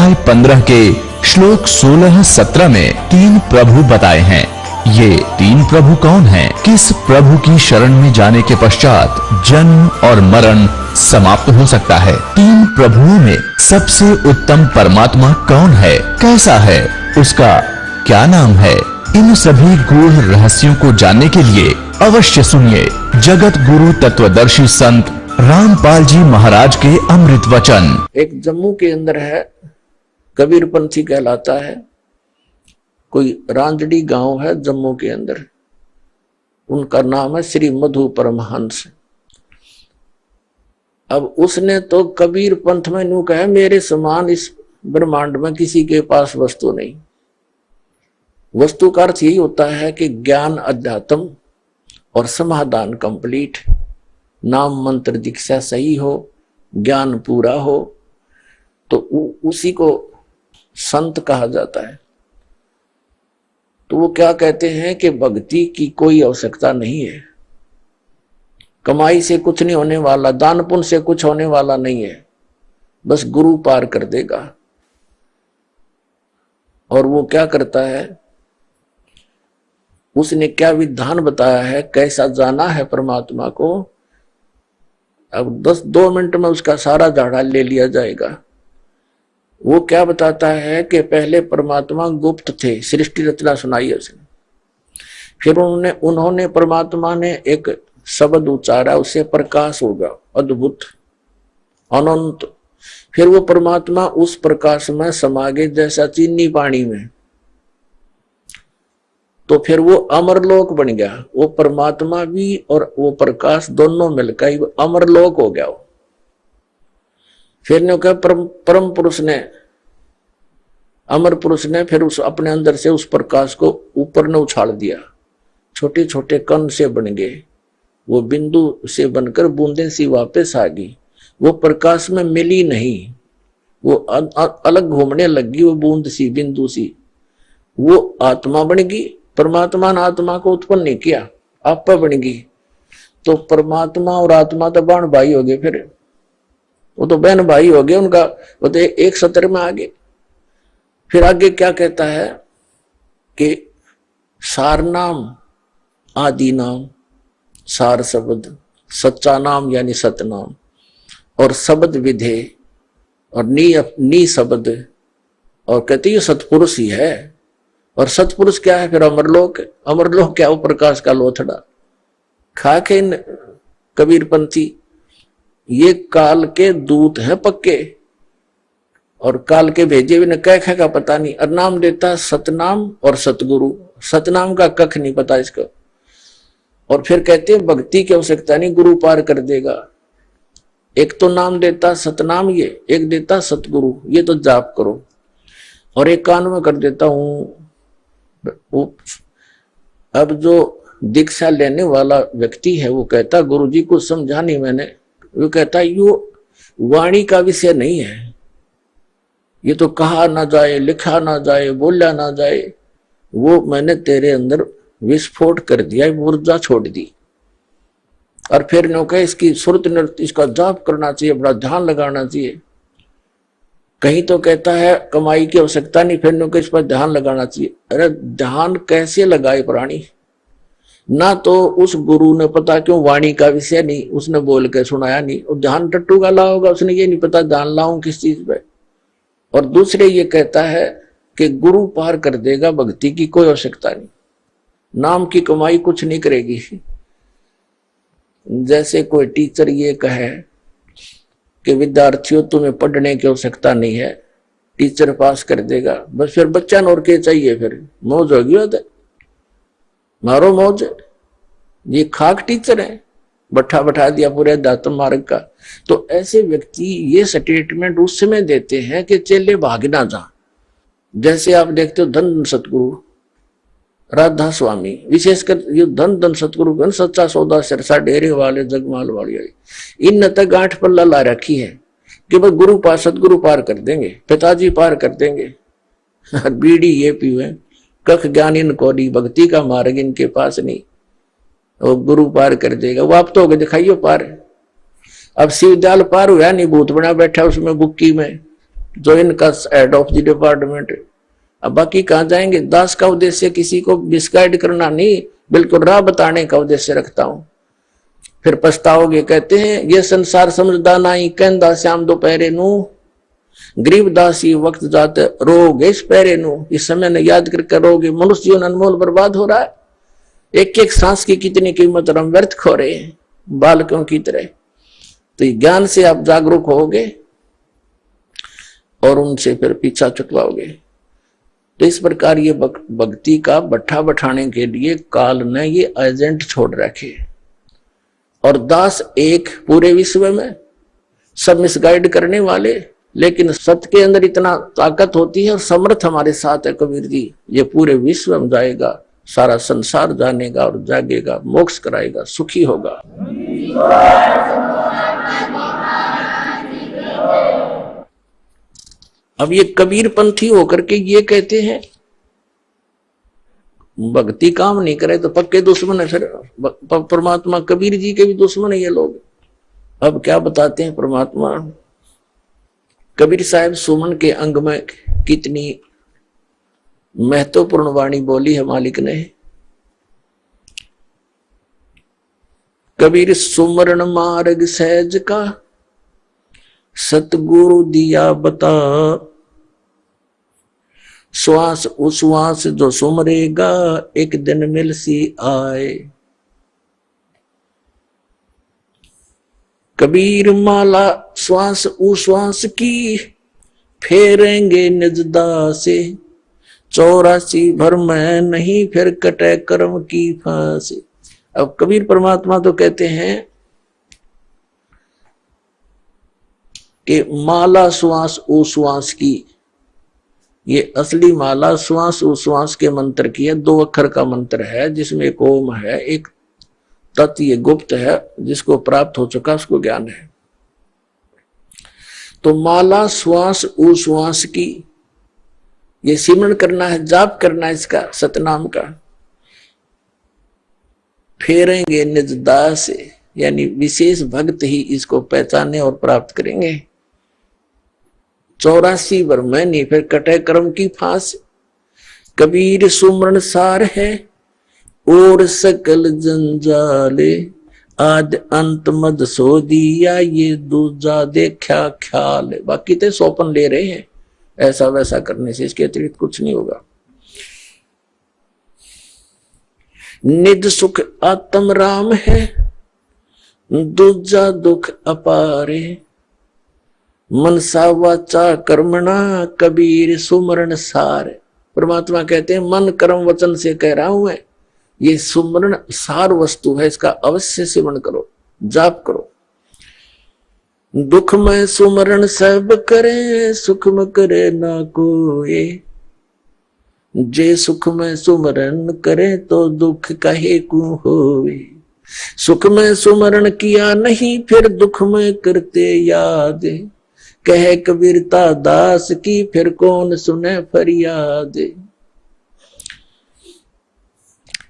अध्याय 15 के श्लोक 16-17 में 3 प्रभु बताए हैं। ये 3 प्रभु कौन हैं? किस प्रभु की शरण में जाने के पश्चात जन्म और मरण समाप्त हो सकता है? 3 प्रभुओं में सबसे उत्तम परमात्मा कौन है? कैसा है? उसका क्या नाम है? इन सभी गूढ़ रहस्यों को जानने के लिए अवश्य सुनिए जगत गुरु तत्वदर्शी संत रामपाल जी महाराज के अमृत वचन। एक जम्मू के अंदर है, कबीरपंथी कहलाता है। कोई रांजड़ी गांव है जम्मू के अंदर, उनका नाम है श्री मधु परमहंस। अब उसने तो कबीर पंथ में यूं कहा, मेरे समान इस ब्रह्मांड में किसी के पास वस्तु नहीं। वस्तु का अर्थ यही होता है कि ज्ञान अध्यात्म और समाधान कंप्लीट, नाम मंत्र दीक्षा सही हो, ज्ञान पूरा हो, तो उसी को संत कहा जाता है। तो वो क्या कहते हैं कि भक्ति की कोई आवश्यकता नहीं है, कमाई से कुछ नहीं होने वाला, दान पुण्य से कुछ होने वाला नहीं है, बस गुरु पार कर देगा। और वो क्या करता है, उसने क्या विधान बताया है, कैसा जाना है परमात्मा को। अब 2 मिनट में उसका सारा झाड़ा ले लिया जाएगा। वो क्या बताता है कि पहले परमात्मा गुप्त थे, सृष्टि रचना सुनाई उसने। फिर उन्होंने परमात्मा ने एक शब्द उच्चारा, उससे प्रकाश होगा अद्भुत अनंत। फिर वो परमात्मा उस प्रकाश में समा गए जैसा चीनी पानी में, तो फिर वो अमरलोक बन गया। वो परमात्मा भी और वो प्रकाश दोनों मिलकर अमरलोक हो गया। फिर ने कहा परम पुरुष ने, अमर पुरुष ने फिर उस अपने अंदर से उस प्रकाश को ऊपर ने उछाल दिया, छोटे छोटे कण से बन गए। वो बिंदु से बनकर बूंदें सी वापस आ गई। वो प्रकाश में मिली नहीं, वो अलग घूमने लगी, वो बूंद सी बिंदु सी। वो आत्मा बन गई। परमात्मा ने आत्मा को उत्पन्न नहीं किया, आप बन गई। तो परमात्मा और आत्मा तो बहन भाई हो गए, फिर वो तो बहन भाई हो गए उनका, वो तो एक सत्र में आ गए। फिर आगे क्या कहता है कि सार नाम आदि नाम, सार शब्द, सच्चा नाम यानी सतनाम, और शब्द विधे और नी शब्द, और कहते ये सतपुरुष ही है। और सतपुरुष क्या है? फिर अमरलोक। अमरलोक क्या? वो प्रकाश का लोथड़ा खा के कबीरपंथी ये काल के दूत हैं पक्के, और काल के भेजे हुए न कह का पता नहीं, और नाम देता सतनाम और सतगुरु। सतनाम का कख नहीं पता इसको। और फिर कहते हैं भक्ति की आवश्यकता नहीं, गुरु पार कर देगा। एक तो नाम देता सतनाम, ये एक देता सतगुरु, ये तो जाप करो। और एक कान में कर देता हूं। अब जो दीक्षा लेने वाला व्यक्ति है वो कहता गुरुजी को समझा नहीं मैंने। वो कहता यो वाणी का विषय नहीं है, ये तो कहा ना जाए, लिखा ना जाए, बोला ना जाए। वो मैंने तेरे अंदर विस्फोट कर दिया, ऊर्जा छोड़ दी। और फिर नो कहे इसकी सुरत नृत्य, इसका जाप करना चाहिए, बड़ा ध्यान लगाना चाहिए। कहीं तो कहता है कमाई की आवश्यकता नहीं, फिर नो कहे इस पर ध्यान लगाना चाहिए। अरे ध्यान कैसे लगाए प्राणी? ना तो उस गुरु ने पता क्यों वाणी का विषय नहीं, उसने बोल के सुनाया नहीं, और ध्यान टट्टू का लाओगा, उसने ये नहीं पता ध्यान लाऊं किस चीज पे। और दूसरे ये कहता है कि गुरु पार कर देगा, भक्ति की कोई आवश्यकता नहीं, नाम की कमाई कुछ नहीं करेगी। जैसे कोई टीचर ये कहे कि विद्यार्थियों तुम्हें पढ़ने की आवश्यकता नहीं है, टीचर पास कर देगा, बस फिर बच्चा और के चाहिए, फिर मौज होगी होता मारो मौज। ये खाक टीचर है, बैठा दिया पूरे दातम मार्ग का। तो ऐसे व्यक्ति ये स्टेटमेंट उस समय देते हैं कि चेले भाग ना जा। जैसे आप देखते हो धन सतगुरु राधा स्वामी, विशेषकर ये धन सतगुरु सच्चा सौदा सिरसा डेरे वाले जगमाल वाले, इन तक गांठ पल्ला ला रखी है कि भाई गुरु पार सतगुरु पार कर देंगे, पिताजी पार कर देंगे। बीड़ी ये पीवे, कख ज्ञान इनको नहीं, भक्ति का मार्ग इनके पास नहीं, वो गुरु पार कर देगा। वो आप तो हो गए, दिखाइयो पार। अब शिवदयाल पार हुआ नहीं, भूत बना बैठा उसमें बुक्की में, जो इनका हेड ऑफ द डिपार्टमेंट है। अब बाकी कहां जाएंगे? दास का उद्देश्य किसी को मिसगाइड करना नहीं, बिल्कुल राह बताने का उद्देश्य रखता हूं। फिर पछताओगे। कहते हैं ये संसार समझदा नहीं, कहंदा श्याम दोपहरे नू, गरीब दासी वक्त जाते रोगे इस पैरे नू। इस समय ने याद करके रोगे। मनुष्य जीवन अनमोल बर्बाद हो रहा है। एक एक सांस की कितनी कीमत हम व्यर्थ खो रहे हैं बालकों की तरह। तो ज्ञान से आप जागरूक होगे और उनसे फिर पीछा छुटवाओगे। तो इस प्रकार ये भक्ति का बट्ठा बैठाने के लिए काल ने ये एजेंट छोड़ रखे। और दास एक पूरे विश्व में सब मिसगाइड करने वाले, लेकिन सत्य के अंदर इतना ताकत होती है और समर्थ हमारे साथ है कबीर जी। ये पूरे विश्व में जाएगा, सारा संसार जानेगा और जागेगा, मोक्ष कराएगा, सुखी होगा। अब ये कबीर पंथी होकर के ये कहते हैं भक्ति काम नहीं करे तो पक्के दुश्मन है। फिर परमात्मा कबीर जी के भी दुश्मन है ये लोग। अब क्या बताते हैं परमात्मा? कबीर साहब सुमन के अंग में कितनी महत्वपूर्ण वाणी बोली है मालिक ने। कबीर सुमरण मार्ग सहज का, सतगुरु दिया बता, श्वास उश्वास जो सुमरेगा, एक दिन मिल सी आए। कबीर माला श्वास उश्वास की, फेरेंगे निजदा से, 84 भर में नहीं फिर कटे कर्म की फांसी। अब कबीर परमात्मा तो कहते हैं कि माला श्वास उश्वास की, ये असली माला श्वास उश्वास के मंत्र की है। 2 अक्षर का मंत्र है जिसमें एक ओम है, एक तत्, ये गुप्त है, जिसको प्राप्त हो चुका उसको ज्ञान है। तो माला श्वास उश्वास की, ये सिमरन करना है, जाप करना है इसका, सतनाम का। फेरेंगे निज दास से, यानी विशेष भक्त ही इसको पहचाने और प्राप्त करेंगे। 84 भर में नहीं फिर कटे कर्म की फांस। कबीर सुमरण सार है और सकल जंजाले, आद अंत मद सो दिया, ये दूजा देखा ख्याल। बाकी तो सौपन ले रहे हैं, ऐसा वैसा करने से, इसके अतिरिक्त कुछ नहीं होगा। निज सुख आत्म राम है, दूजा दुख अपारे, मनसा वाचा कर्मणा, कबीर सुमरण सार। परमात्मा कहते हैं मन कर्म वचन से कह रहा हूं मैं, ये सुमरण सार वस्तु है, इसका अवश्य सेवन करो, जाप करो। दुख में सुमरण सब करे, सुख में करे ना कोई, जे सुख में सुमरण करे तो दुख कहे को होवे। सुख में सुमरण किया नहीं फिर दुख में करते याद, कहे कबीरता दास की फिर कौन सुने फरियाद।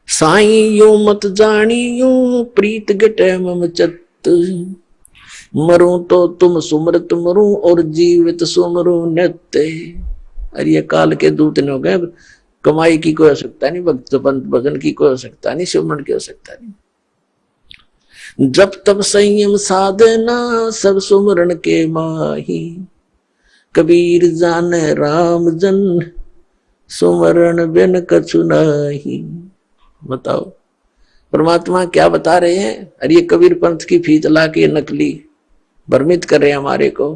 साईं यूं मत जानियो प्रीत गटे मम चत, मरूं तो तुम सुमरत मरूं और जीवित सुमरूं नित्य। अरे ये काल के दूत ने हो गए, कमाई की कोई आवश्यकता नहीं, भक्त पंथ भजन की कोई आवश्यकता नहीं, सुमरण की आवश्यकता नहीं। जब तब संयम साधना सब सुमरण के माही, कबीर जाने राम जन सुमरण बिन कछु नाही। बताओ परमात्मा क्या बता रहे हैं? अरे ये कबीर पंथ की फीत ला के नकली भ्रमित कर रहे हैं हमारे को।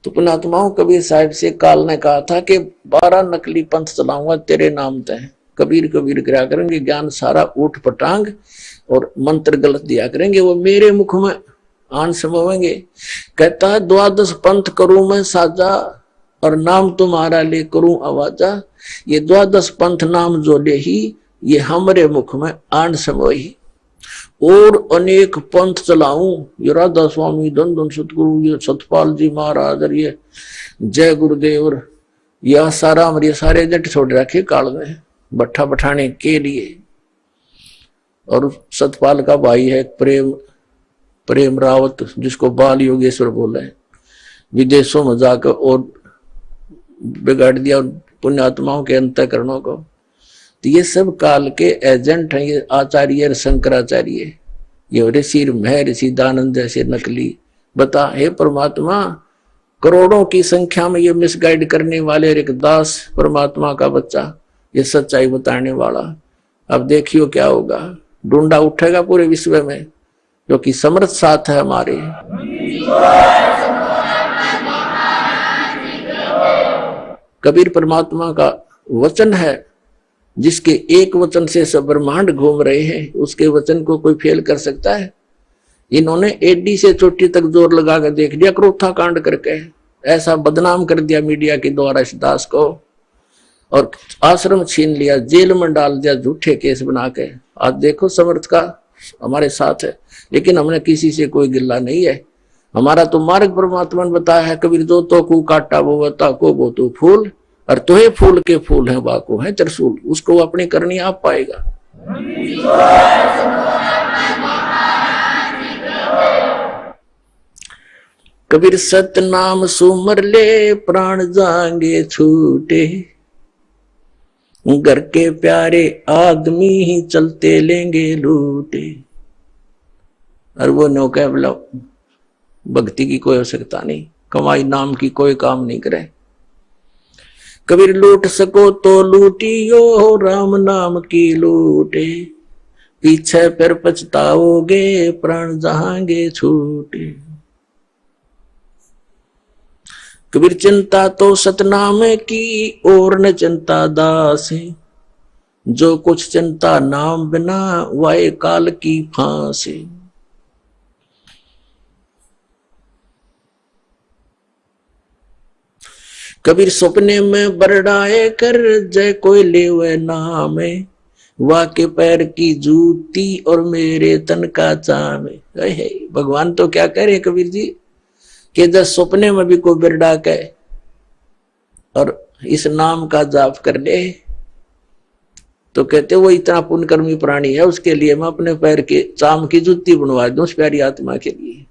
तो पुणात्माओं कबीर साहब से काल ने कहा था कि 12 नकली पंथ चलाऊंगा तेरे नाम तय। कबीर कबीर करा करेंगे, ज्ञान सारा ऊट पटांग और मंत्र गलत दिया करेंगे, वो मेरे मुख में आन समोवेंगे। कहता है 12 पंथ करूं मैं साजा, और नाम तुम्हारा ले करूं आवाजा। ये 12 पंथ नाम जो ले ही, ये हमारे मुख में आन समोही। और अनेक पंथ चलाऊं, ये राधा स्वामी धन धन सतगुरु, ये सतपाल जी महाराज, और ये जय गुरुदेव, यह सारा हमारे सारे एजेंट छोड़ रखे काल में बट्ठा बैठाने के लिए। और सतपाल का भाई है प्रेम रावत, जिसको बाल योगेश्वर बोले, विदेशों में जाकर और बिगाड़ दिया और पुण्यात्माओं के अंतःकरणों को। तो ये सब काल के एजेंट हैं, ये आचार्य शंकराचार्य, ये ऋषि महर्षि दानंद जैसे नकली। बता हे परमात्मा, करोड़ों की संख्या में ये मिसगाइड करने वाले एक दास परमात्मा का बच्चा, ये सच्चाई बताने वाला, अब देखियो क्या होगा। ढूंढा उठेगा पूरे विश्व में, जो कि समर्थ साथ है हमारे। कबीर परमात्मा का वचन है, जिसके एक वचन से सब ब्रह्मांड घूम रहे हैं, उसके वचन को कोई फेल कर सकता है? इन्होंने एडी से चोटी तक जोर लगा कर देख लिया, क्रोथा कांड करके ऐसा बदनाम कर दिया मीडिया के द्वारा इस दास को, और आश्रम छीन लिया, जेल में डाल दिया झूठे केस बना के। आज देखो समर्थ का हमारे साथ है, लेकिन हमने किसी से कोई गिल्ला नहीं है। हमारा तो मार्ग परमात्मा ने बताया है, कबीर जो तो को काटा वो बता को वो तो फूल, और तुहे फूल के फूल है वाको है त्रिशूल, उसको अपनी करनी आप पाएगा। कबीर सत नाम सुमर ले प्राण जाएंगे छूटे, घर के प्यारे आदमी ही चलते लेंगे लूटे। और वो नौका बोला भक्ति की कोई आवश्यकता नहीं, कमाई नाम की कोई काम नहीं करे। कबीर लूट सको तो लूटियो, राम नाम की लूटे, पीछे फिर पछताओगे प्राण जहांगे छूटे। कबीर चिंता तो सतनाम की और न चिंता दास है, जो कुछ चिंता नाम बिना वाए काल की फांस है। कबीर सपने में बरडाए कर जय कोई लेवे नाम, वाके पैर की जूती और मेरे तन का चाम। भगवान तो क्या कह रहे कबीर जी कि जब सपने में भी कोई बिरडा के और इस नाम का जाप कर ले, तो कहते वो इतना पुण्यकर्मी प्राणी है, उसके लिए मैं अपने पैर के चाम की जूती बनवा दूं उस प्यारी आत्मा के लिए।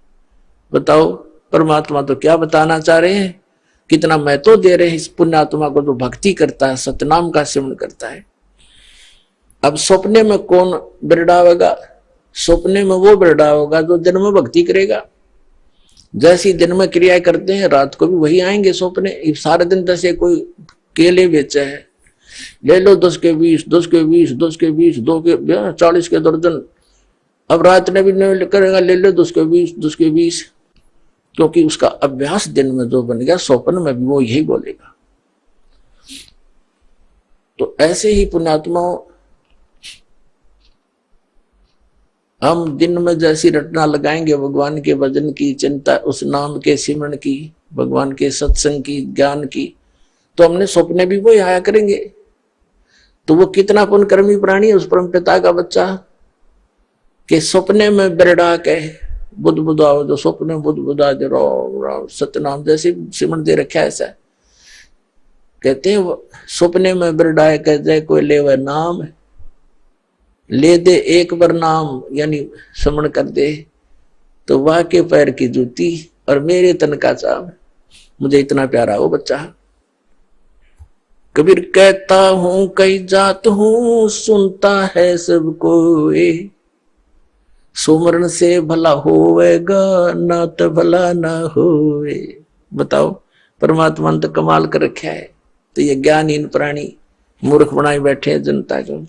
बताओ परमात्मा तो क्या बताना चाह रहे हैं, कितना महत्व दे रहे हैं इस पुण्यात्मा को जो भक्ति करता है, सतनाम का सेवन करता है। अब सपने में कौन बिरडावेगा? सपने में वो बिरडावेगा जो दिन में भक्ति करेगा। जैसी दिन में क्रियाएं करते हैं, रात को भी वही आएंगे सपने। सारे दिन जैसे कोई केले बेचे है, ले लो 10 के 20, 10 के 20, 10 के 20, 2 के 40 के दर्जन। अब रात ने भी नहीं करेगा, ले लो 10 के 20, 10 के 20, क्योंकि उसका अभ्यास दिन में जो बन गया, स्वप्न में भी वो यही बोलेगा। तो ऐसे ही पुण्यात्माओं, हम दिन में जैसी रटना लगाएंगे भगवान के भजन की, चिंता, उस नाम के सिमरण की, भगवान के सत्संग की, ज्ञान की, तो हमने सपने भी वही आया करेंगे। तो वो कितना पुण्यकर्मी प्राणी है उस परम पिता का बच्चा, के सपने में बिरडा के बुद्ध बुद्धाओ, जो सपने बुद्ध बुद्धा दे राम सत्यनाम जैसे सिमरण दे रखा है। ऐसा कहते हैं सपने में बिरडाए कह जाए कोई ले वह नाम, ले दे एक बार नाम यानी समण कर दे, तो वाह के पैर की जूती और मेरे तन का चाव। मुझे इतना प्यारा वो बच्चा। कबीर कहता हूं कई जात हूं, सुनता है सबको, सुमरण से भला होवेगा, ना तो भला ना होवे। बताओ परमात्मा ने तो कमाल कर रखा है, तो ये ज्ञानहीन प्राणी मूर्ख बनाए बैठे हैं जनता को।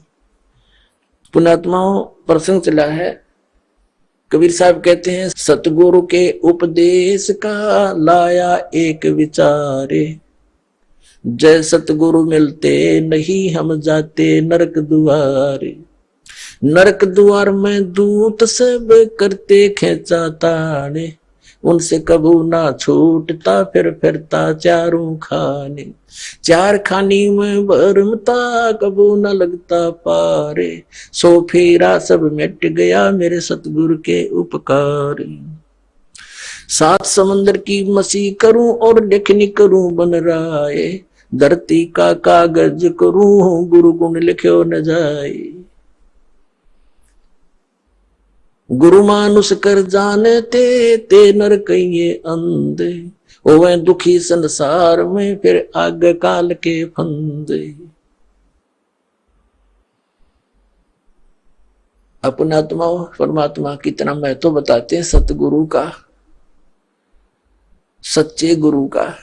पुण्यात्माओं प्रसंग चला है, कबीर साहब कहते हैं सतगुरु के उपदेश का लाया एक विचारे, जय सतगुरु मिलते नहीं हम जाते नरक दुआरे। नरक द्वार में दूत सब करते खेचा ताने, उनसे कबू ना छूटता फिर फिरता चारों खाने। चार खानी में भरमता कबू न लगता पारे, सो फेरा सब मिट गया मेरे सतगुरु के उपकार। सात समंदर की मसी करूं और लेखनी करूं बन राय, धरती का कागज करूं गुरु गुण लिख्यो न जाए। गुरु मानुष कर जानते ते नर कहिए अंधे, ओवे दुखी संसार में फिर आग काल के फंदे। अपना आत्मा परमात्मा कितना महत्व बताते हैं सतगुरु का, सच्चे गुरु का।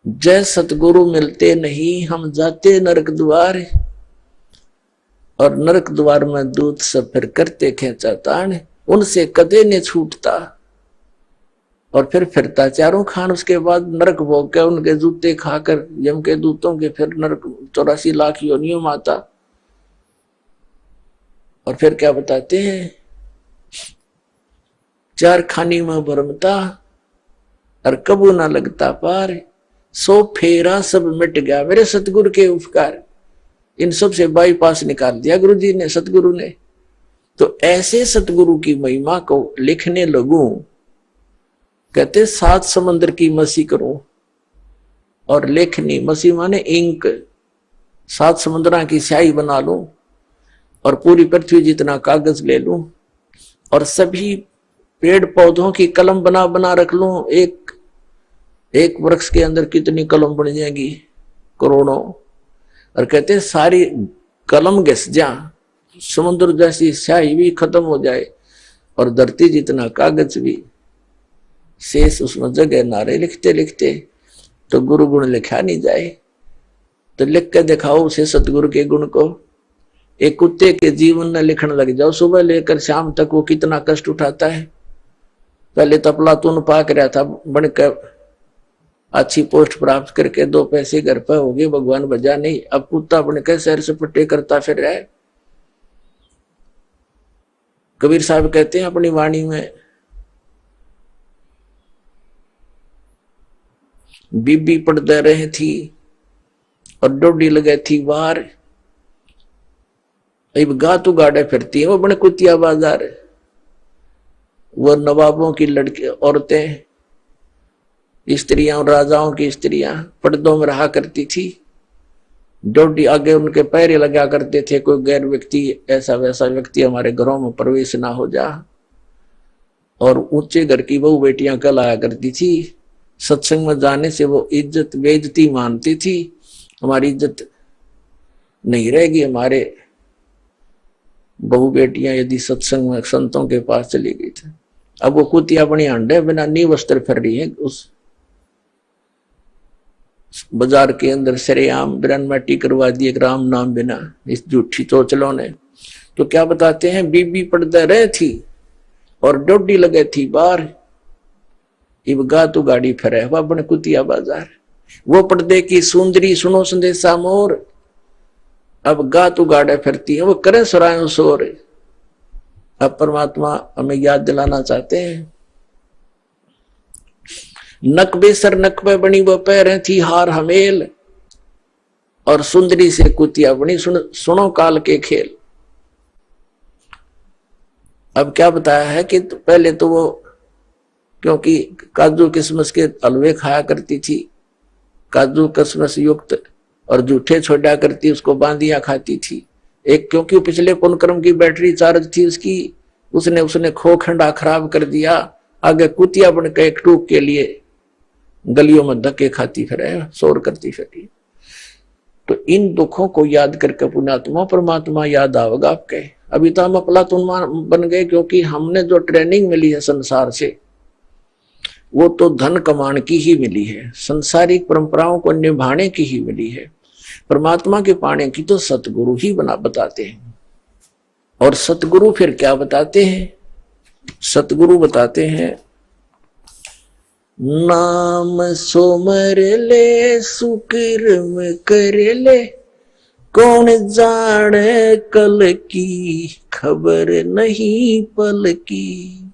जय सतगुरु मिलते नहीं हम जाते नरक द्वार, और नरक द्वार में दूत सब फिर करते खेचा तान, उनसे कदे ने छूटता। और फिर फिरता चारों खान, उसके बाद नरक भोग के उनके जूते खाकर यम के दूतों के फिर नरक 84 लाख योनियों माता। और फिर क्या बताते हैं, चार खानी में भरमता और कबू ना लगता पार, सो फेरा सब मिट गया मेरे सतगुरु के उपकार। इन सब से बाईपास निकाल दिया गुरु जी ने, सतगुरु ने। तो ऐसे सतगुरु की महिमा को लिखने लगूं, कहते 7 समंदर की मसी करूं। और लेखनी, मसी माने इंक, 7 समुद्रा की स्याही बना लूं और पूरी पृथ्वी जितना कागज ले लूं और सभी पेड़ पौधों की कलम बना बना रख लूं। एक वृक्ष के अंदर कितनी कलम बन जाएगी, करोड़ों। और कहते सारी कलम घिस जा, समुद्र जैसी स्याही भी खत्म हो जाए और धरती जितना कागज भी शेष उसमें जगह ना रहे। लिखते लिखते तो गुरु गुण लिखा नहीं जाए, तो लिख के दिखाओ उसे सतगुरु के गुण को। एक कुत्ते के जीवन में लिखने लग जाओ, सुबह लेकर शाम तक वो कितना कष्ट उठाता है। पहले तो अफलातून पाक रहा था, बनकर अच्छी पोस्ट प्राप्त करके 2 पैसे घर पे हो गए, भगवान बजा नहीं। अब कुत्ता बनकर सैर सपट्टे करता फिर रहा है। कबीर साहब कहते हैं अपनी वाणी में, बीबी पड़ते रहे थी और डोडी लगे थी बाहर, अब गातू गाड़े फिरती है वो बड़े कुतिया बाजार। वो नवाबों की लड़की औरतें, स्त्रियां और राजाओं की स्त्रियां पर्दों में रहा करती थी। डोडी आगे उनके पैरे लगा करते थे, कोई गैर व्यक्ति ऐसा वैसा व्यक्ति हमारे घरों में प्रवेश ना हो जा। और ऊंचे घर की बहू बेटियां कल आया करती थी। सत्संग में जाने से वो इज्जत बेइज्जती मानती थी, हमारी इज्जत नहीं रहेगी। हमारे बहू बेटियां यदि सत्संग में संतों के पास चली गई थी, अब वो कुतिया बनी अंडे बिना नी वस्त्र फिर रही है उस बाजार के अंदर सरेआम ब्रह्मटी करवा दी एक राम नाम बिना, इस झूठी चोचलों ने। तो क्या बताते हैं, बीबी पर्दे रहे थी और डोडी लगे थी बाहर, इब गातू गाड़ी फिरे वह बने कुतिया बाजार। वो पर्दे की सुंदरी सुनो संदेशा मोर, अब गातू गाड़े फिरती है वो करे सुरायों शोर। अब परमात्मा हमें याद दिलाना चाहते हैं, नकबे सर नकबे बनी वो पैरें थी हार हमेल, और सुंदरी से कुतिया बनी सुनो काल के खेल। अब क्या बताया है कि पहले तो वो क्योंकि काजू किशमिश के हलवे खाया करती थी, काजू किशमिश युक्त, और जूठे छोड़ा करती उसको बांधिया खाती थी। एक क्योंकि पिछले पुनक्रम की बैटरी चार्ज थी उसकी, उसने खो खंडा खराब कर दिया। आगे कुतिया बनकर एक टूक के लिए गलियों में धक्के खाती फिरे, शोर करती फिरी। तो इन दुखों को याद करके पुण्यात्मा परमात्मा याद आवेगा आपके। अभी तो हम अफलातून बन गए, क्योंकि हमने जो ट्रेनिंग मिली है संसार से वो तो धन कमाने की ही मिली है, संसारिक परंपराओं को निभाने की ही मिली है। परमात्मा के पाने की तो सतगुरु ही बताते हैं। और सतगुरु फिर क्या बताते हैं, सतगुरु बताते हैं, नाम सोमर ले सुकर्म कर ले, कौन जाने कल की खबर नहीं पल की।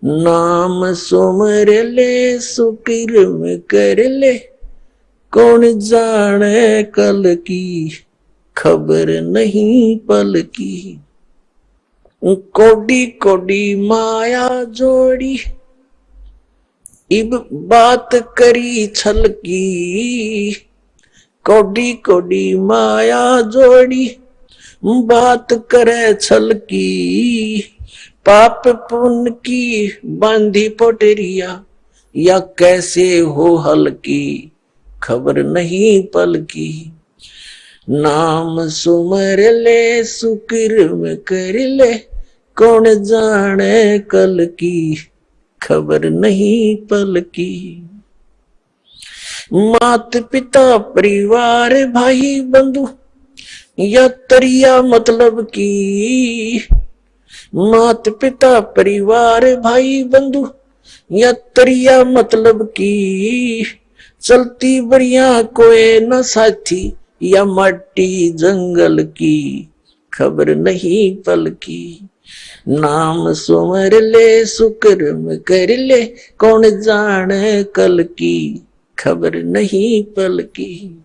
नाम सोमर ले सुकर्म कर ले, कौन जाने कल की खबर नहीं पल की। कोडी कोडी माया जोड़ी, इब बात करी छल की। कोडी कोडी माया जोड़ी, बात करे छल की। पाप पुण्य की बांधी पोटरिया, या कैसे हो हल्की, खबर नहीं पल की। नाम सुमर ले सुकृम कर ले, कौन जाने कल की, खबर नहीं पल की। मात पिता परिवार भाई बंधु या तरिया मतलब की। मात पिता परिवार भाई बंधु या तरिया मतलब की। चलती बढ़िया कोई न साथी, या मट्टी जंगल की, खबर नहीं पल की। नाम सुमर ले सुकर्म कर ले, कौन जाने कल की, खबर नहीं पल की।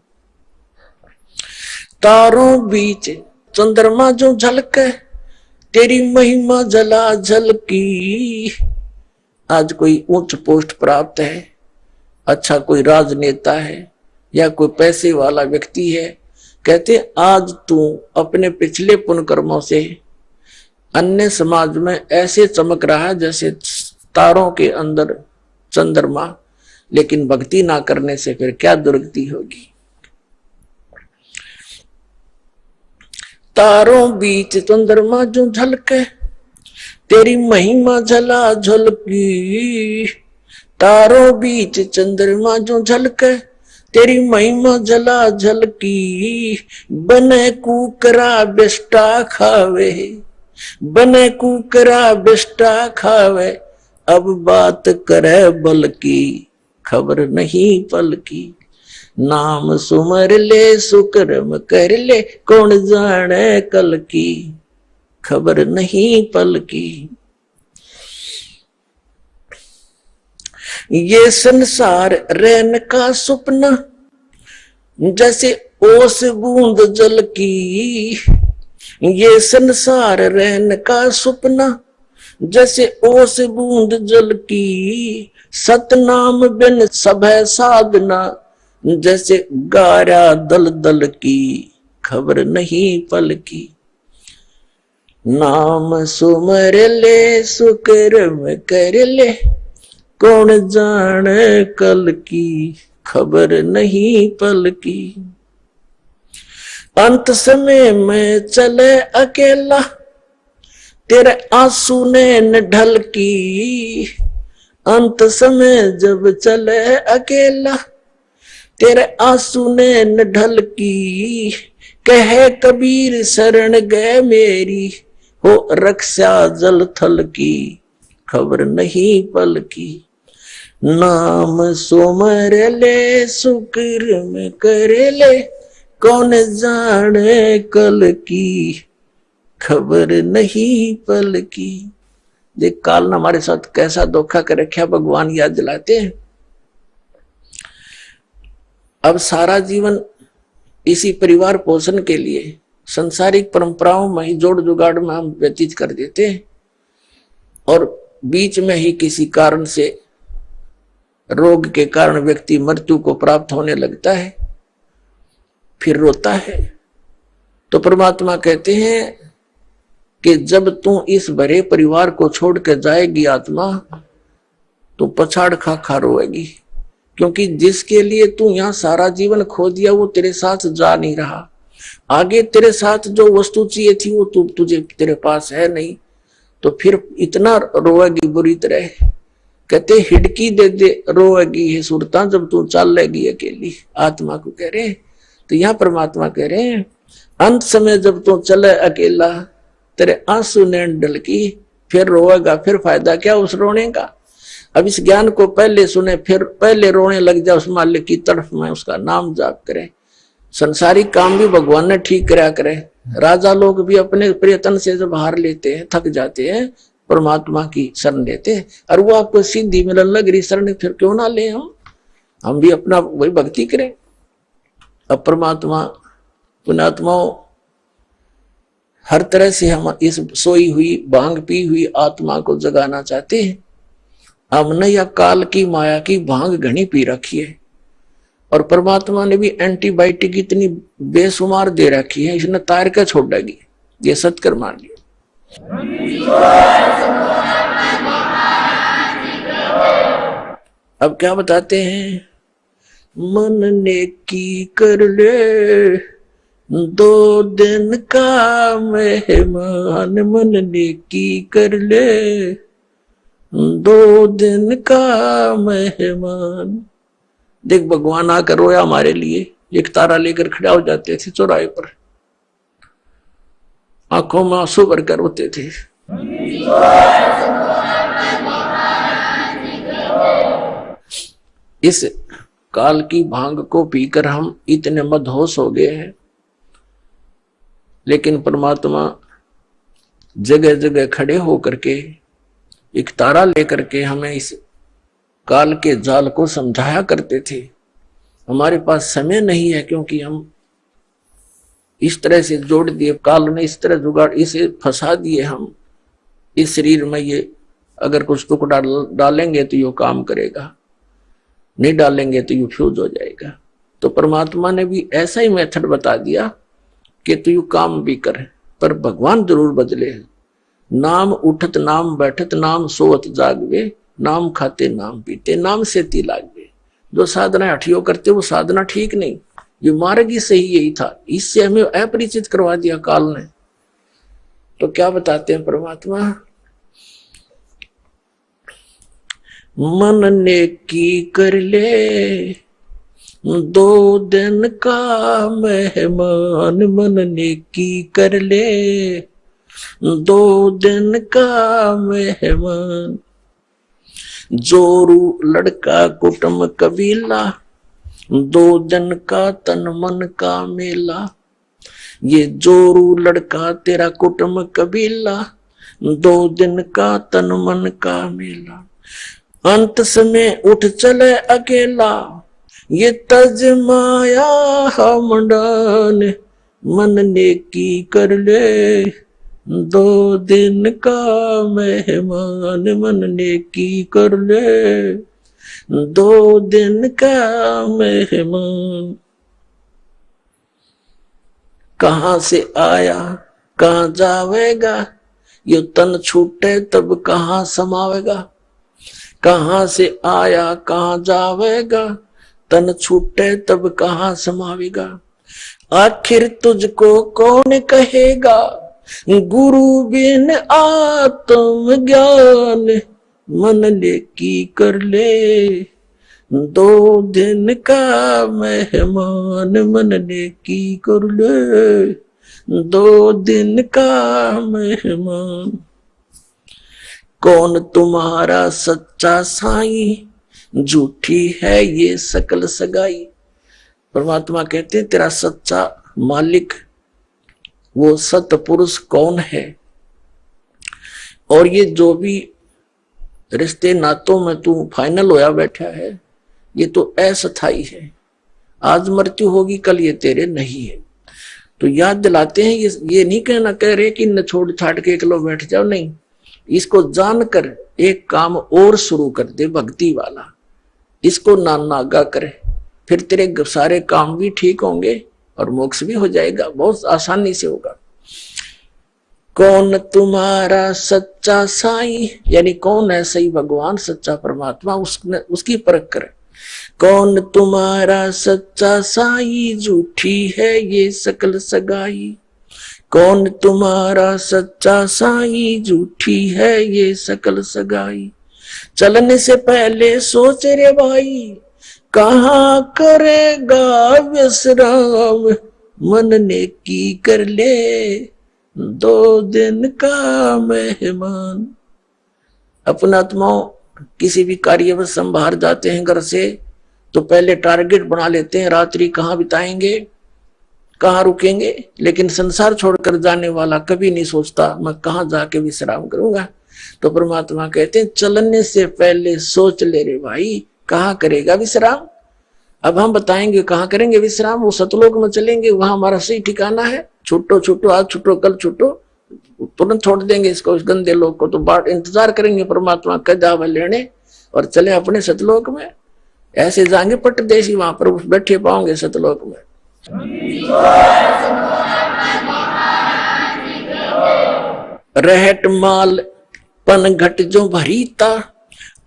तारों बीच चंद्रमा जो झलके, तेरी महिमा जला झलकी। आज कोई उच्च पोस्ट प्राप्त है, अच्छा कोई राजनेता है या कोई पैसे वाला व्यक्ति है, कहते आज तू अपने पिछले पुण्य कर्मों से अन्य समाज में ऐसे चमक रहा है जैसे तारों के अंदर चंद्रमा, लेकिन भक्ति ना करने से फिर क्या दुर्गति होगी। तारों बीच चंद्रमा जो झलके, तेरी महिमा झला झलकी। तारों बीच चंद्रमा जो झलके, तेरी महिमा झला झलकी। बने कुकरा बिष्टा खावे, बने कुकरा बिष्टा खावे, अब बात करे बल की, खबर नहीं पल की। नाम सुमर ले सुकर्म कर ले, कौन जाने कल की, खबर नहीं पल की। ये संसार रैन का सुपना, जैसे ओस बूंद जल की। ये संसार रैन का सुपना, जैसे ओस बूंद जल की। सतनाम बिन सब साधना, जैसे गारा दल दल की, खबर नहीं पल की। नाम सुमर ले सुकर्म कर ले, कौन जाने कल की, खबर नहीं पल की। अंत समय में चले अकेला, तेरे आंसू ने न ढल की। अंत समय जब चले अकेला, तेरे आंसू ने न ढल की। कहे कबीर शरण गए मेरी, हो रक्षा जल थल की, खबर नहीं पल की। नाम सुमर ले सुकर्म कर ले, कौन जाने कल की, खबर नहीं पल की। देख काल ने हमारे साथ कैसा धोखा कर रखा, भगवान याद दिलाते हैं। अब सारा जीवन इसी परिवार पोषण के लिए संसारिक परंपराओं में ही जोड़ जुगाड़ में हम व्यतीत कर देते हैं, और बीच में ही किसी कारण से, रोग के कारण व्यक्ति मृत्यु को प्राप्त होने लगता है, फिर रोता है। तो परमात्मा कहते हैं कि जब तू इस भरे परिवार को छोड़ कर जाएगी आत्मा, तो पछाड़ खा खा रोएगी, क्योंकि जिसके लिए तू यहाँ सारा जीवन खो दिया वो तेरे साथ जा नहीं रहा। आगे तेरे साथ जो वस्तु चाहिए थी वो तुझे तेरे पास है नहीं, तो फिर इतना रोएगी बुरी तरह। कहते हिडकी दे दे रोएगी है सुरता, जब तू चल लेगी अकेली, आत्मा को कह रहे हैं। तो यहाँ परमात्मा कह रहे हैं अंत समय जब तू चले अकेला, तेरे आंसू नैन डल की, फिर रोएगा, फिर फायदा क्या उस रोने का। अब इस ज्ञान को पहले सुने, फिर पहले रोने लग जाए, उस मालिक की तरफ में उसका नाम जाप करे। संसारिक काम भी भगवान ने ठीक करा करे। राजा लोग भी अपने प्रयत्न से जब हार लेते हैं, थक जाते हैं, परमात्मा की शरण लेते हैं, और वो आपको सिद्धि मिलन लग रही शरण, फिर क्यों ना ले हम भी अपना वही भक्ति करें। अब परमात्मा पुण्यात्माओं हर तरह से हम इस सोई हुई भांग पी हुई आत्मा को जगाना चाहते हैं। हमने या काल की माया की भांग घनी पी रखी है, और परमात्मा ने भी एंटीबायोटिक इतनी बेशुमार दे रखी है, इसने तार के छोड़ देगी। ये सत्कर मान लिया। अब क्या बताते हैं, मन नेकी कर ले 2 दिन का मेहमान, मन नेकी कर ले 2 दिन का मेहमान। देख भगवान आकर रोया हमारे लिए, एक तारा लेकर खड़ा हो जाते थे चौराहे पर, आंखों में आंसू भरकर रोते थे। इस काल की भांग को पीकर हम इतने मदहोश हो गए हैं, लेकिन परमात्मा जगह जगह खड़े होकर के एक तारा लेकर के हमें इस काल के जाल को समझाया करते थे। हमारे पास समय नहीं है, क्योंकि हम इस तरह से जोड़ दिए, काल ने इस तरह जुगाड़, इसे फंसा दिए हम इस शरीर में। ये अगर कुछ टुकड़ा डालेंगे तो ये काम करेगा, नहीं डालेंगे तो ये फ्यूज हो जाएगा। तो परमात्मा ने भी ऐसा ही मेथड बता दिया कि तू यू काम भी कर, पर भगवान जरूर बदले। नाम उठत नाम बैठत नाम सोवत जागवे, नाम खाते नाम पीते नाम से ती लागवे। जो साधना हठियो करते वो साधना ठीक नहीं, ये मार्ग ही सही यही था। इससे हमें अपरिचित करवा दिया काल ने। तो क्या बताते हैं परमात्मा, मन नेकी कर ले 2 दिन का मेहमान, मन नेकी कर ले 2 दिन का मेहमान। जोरू लड़का कुटुंब कबीला, 2 दिन का तन मन का मेला। ये जोरू लड़का तेरा कुटुंब कबीला, 2 दिन का तन मन का मेला। अंत समय उठ चले अकेला, ये तज माया हमडान, मन नेकी कर ले 2 दिन का मेहमान, मन नेकी कर ले 2 दिन का मेहमान। कहां से आया कहां जावेगा, ये तन छूटे तब कहां समावेगा। कहां से आया कहां जावेगा, तन छूटे तब कहां समावेगा। आखिर तुझको कौन कहेगा, गुरु बिन आत्म ज्ञान, मन नेकी कर ले 2 दिन का मेहमान, मन नेकी कर ले 2 दिन का मेहमान। कौन तुम्हारा सच्चा साईं, झूठी है ये सकल सगाई। परमात्मा कहते हैं तेरा सच्चा मालिक वो सतपुरुष कौन है, और ये जो भी रिश्ते नातों में तू फाइनल होया बैठा है ये तो अस्थाई है। आज मृत्यु होगी कल ये तेरे नहीं है। तो याद दिलाते हैं, ये नहीं कहना कह रहे कि न छोड़ छाड़ के एकलो बैठ जाओ, नहीं, इसको जानकर एक काम और शुरू कर दे भक्ति वाला, इसको नागा करे, फिर तेरे सारे काम भी ठीक होंगे और मोक्ष भी हो जाएगा, बहुत आसानी से होगा। कौन तुम्हारा सच्चा साईं, यानी कौन है सही भगवान सच्चा परमात्मा, उसकी परख करे। कौन तुम्हारा सच्चा साईं, झूठी है ये सकल सगाई। कौन तुम्हारा सच्चा साईं, झूठी है ये सकल सगाई। चलने से पहले सोच रे भाई, कहाँ करेगा विश्राम, मन नेकी कर ले 2 दिन का मेहमान। अपना आत्माओं किसी भी कार्य में संभार जाते हैं घर से, तो पहले टारगेट बना लेते हैं, रात्रि कहाँ बिताएंगे, कहाँ रुकेंगे। लेकिन संसार छोड़कर जाने वाला कभी नहीं सोचता मैं कहाँ जाके विश्राम करूंगा। तो परमात्मा कहते हैं चलने से पहले सोच ले रे भाई, कहाँ करेगा विश्राम। अब हम बताएंगे कहाँ करेंगे विश्राम, वो सतलोक में चलेंगे, वहां हमारा सही ठिकाना है। छुट्टो छुट्टो, आज छुट्टो कल छुट्टो, तुरंत छोड़ देंगे इसको, इस गंदे लोग को। तो बाट इंतजार करेंगे परमात्मा कद आवे लेने और चले अपने सतलोक में। ऐसे जाएंगे पट्टदेशी, वहां पर बैठे पाओगे सतलोक में। रहट माल पन घट जो भरीता,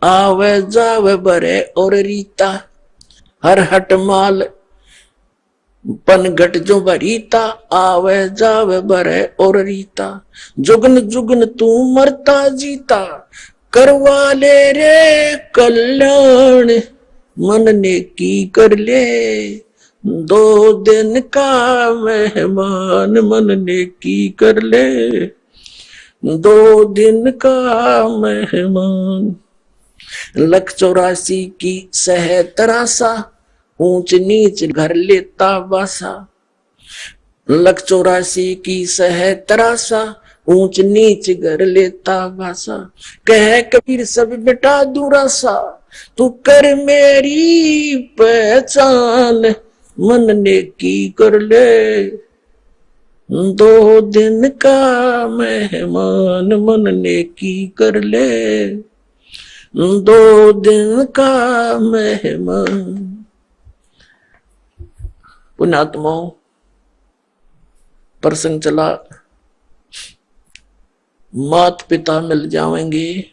आवे जावे बरे और रीता, हर हट माल पनघट जो भरीता, आवे जावे बरे और रीता, जुगन जुगन तू मरता जीता, करवा ले रे कल्याण, मन ने की कर ले, दो दिन का मेहमान, मन ने की कर ले, दो दिन का मेहमान। लख 84 की सह तरासा, ऊंच नीच घर लेता बासा, लख 84 की सह तरासा, ऊंच नीच घर लेता बासा, कह कबीर सब बेटा दूरासा, तू कर मेरी पहचान, मन ने की कर ले, दो दिन का मेहमान, मन ने की कर ले, दो दिन का मेहमान। पुण्यात्माओं, प्रसंग चला, मात पिता मिल जाएंगे,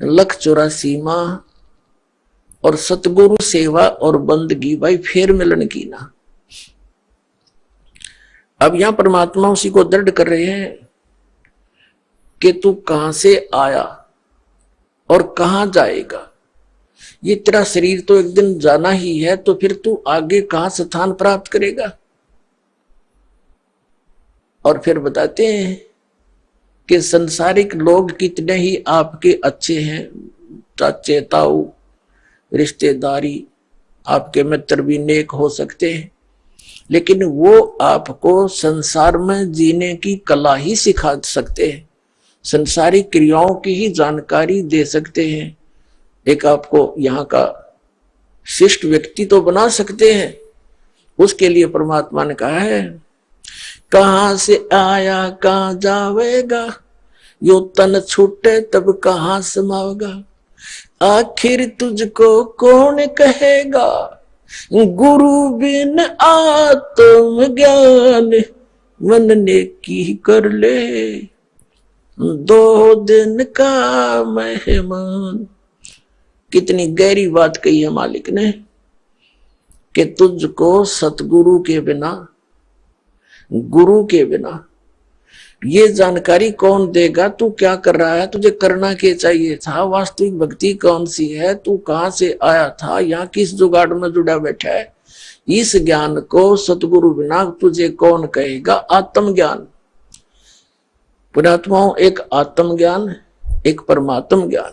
लख 84 मां और सतगुरु सेवा और बंदगी भाई फिर मिलन की ना। अब यहां परमात्मा उसी को दृढ़ कर रहे हैं कि तू कहां से आया और कहां जाएगा। ये तेरा शरीर तो एक दिन जाना ही है, तो फिर तू आगे कहां स्थान प्राप्त करेगा। और फिर बताते हैं कि संसारिक लोग कितने ही आपके अच्छे हैं, चाचे ताऊ रिश्तेदारी आपके मित्र भी नेक हो सकते हैं, लेकिन वो आपको संसार में जीने की कला ही सिखा सकते हैं, संसारिक क्रियाओं की ही जानकारी दे सकते हैं, एक आपको यहाँ का शिष्ट व्यक्ति तो बना सकते हैं। उसके लिए परमात्मा ने कहा है, कहां से आया कहां जावेगा, यो तन छूटे तब कहां समावेगा, आखिर तुझको कौन कहेगा, गुरु बिन आत्म ज्ञान, मन ने की कर ले, दो दिन का मेहमान। कितनी गहरी बात कही है मालिक ने कि तुझको सतगुरु के बिना, गुरु के बिना ये जानकारी कौन देगा, तू क्या कर रहा है, तुझे करना क्या चाहिए था, वास्तविक भक्ति कौन सी है, तू कहां से आया था, यहाँ किस जुगाड़ में जुड़ा बैठा है, इस ज्ञान को सतगुरु बिना तुझे कौन कहेगा। आत्मज्ञान, पुण्यात्माओं, एक आत्मज्ञान एक परमात्म ज्ञान।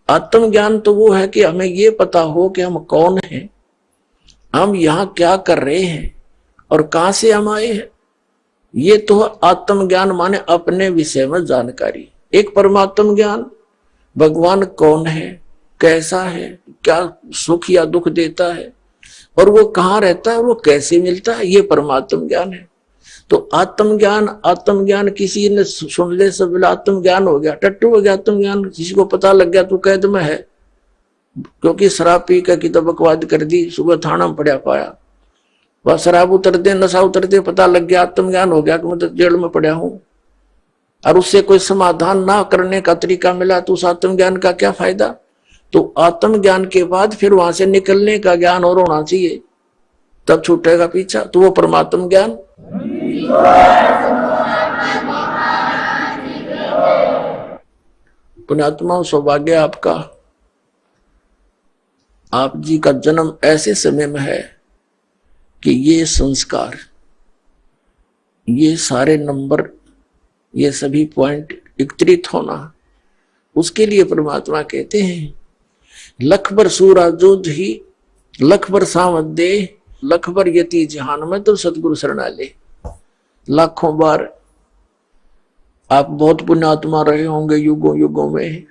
आत्मज्ञान तो वो है कि हमें ये पता हो कि हम कौन हैं, हम यहाँ क्या कर रहे हैं और कहां से हम आए हैं। ये तो आत्मज्ञान माने अपने विषय में जानकारी। एक परमात्म ज्ञान, भगवान कौन है, कैसा है, क्या सुख या दुख देता है और वो कहाँ रहता है, वो कैसे मिलता है, ये परमात्म ज्ञान है। तो आत्मज्ञान किसी ने सुन ले सब आत्मज्ञान हो गया, टट्टू हो गया आत्मज्ञान। किसी को पता लग गया तो कैद में है, क्योंकि शराब पी कर की तो बकवाद कर दी, सुबह थाना में पड़ा पाया, वह शराब उतर दे नशा उतर दे, पता लग गया आत्मज्ञान हो गया कि मैं तो जेल में पड़ा हूं, और उससे कोई समाधान ना करने का तरीका मिला तो उस आत्मज्ञान का क्या फायदा। तो आत्मज्ञान के बाद फिर वहां से निकलने का ज्ञान और होना चाहिए, तब छूटेगा पीछा, तो वो परमात्म ज्ञान। पुण्यात्मा, सौभाग्य आपका, आप जी का जन्म ऐसे समय में है कि ये संस्कार, ये सारे नंबर, ये सभी पॉइंट एकत्रित होना, उसके लिए परमात्मा कहते हैं लख बर सूरा जोध ही, लख बर सावध दे, लख बर यति जहान में तो सतगुरु शरणा ले। लाखों बार आप बहुत पुण्यात्मा रहे होंगे, युगों युगों में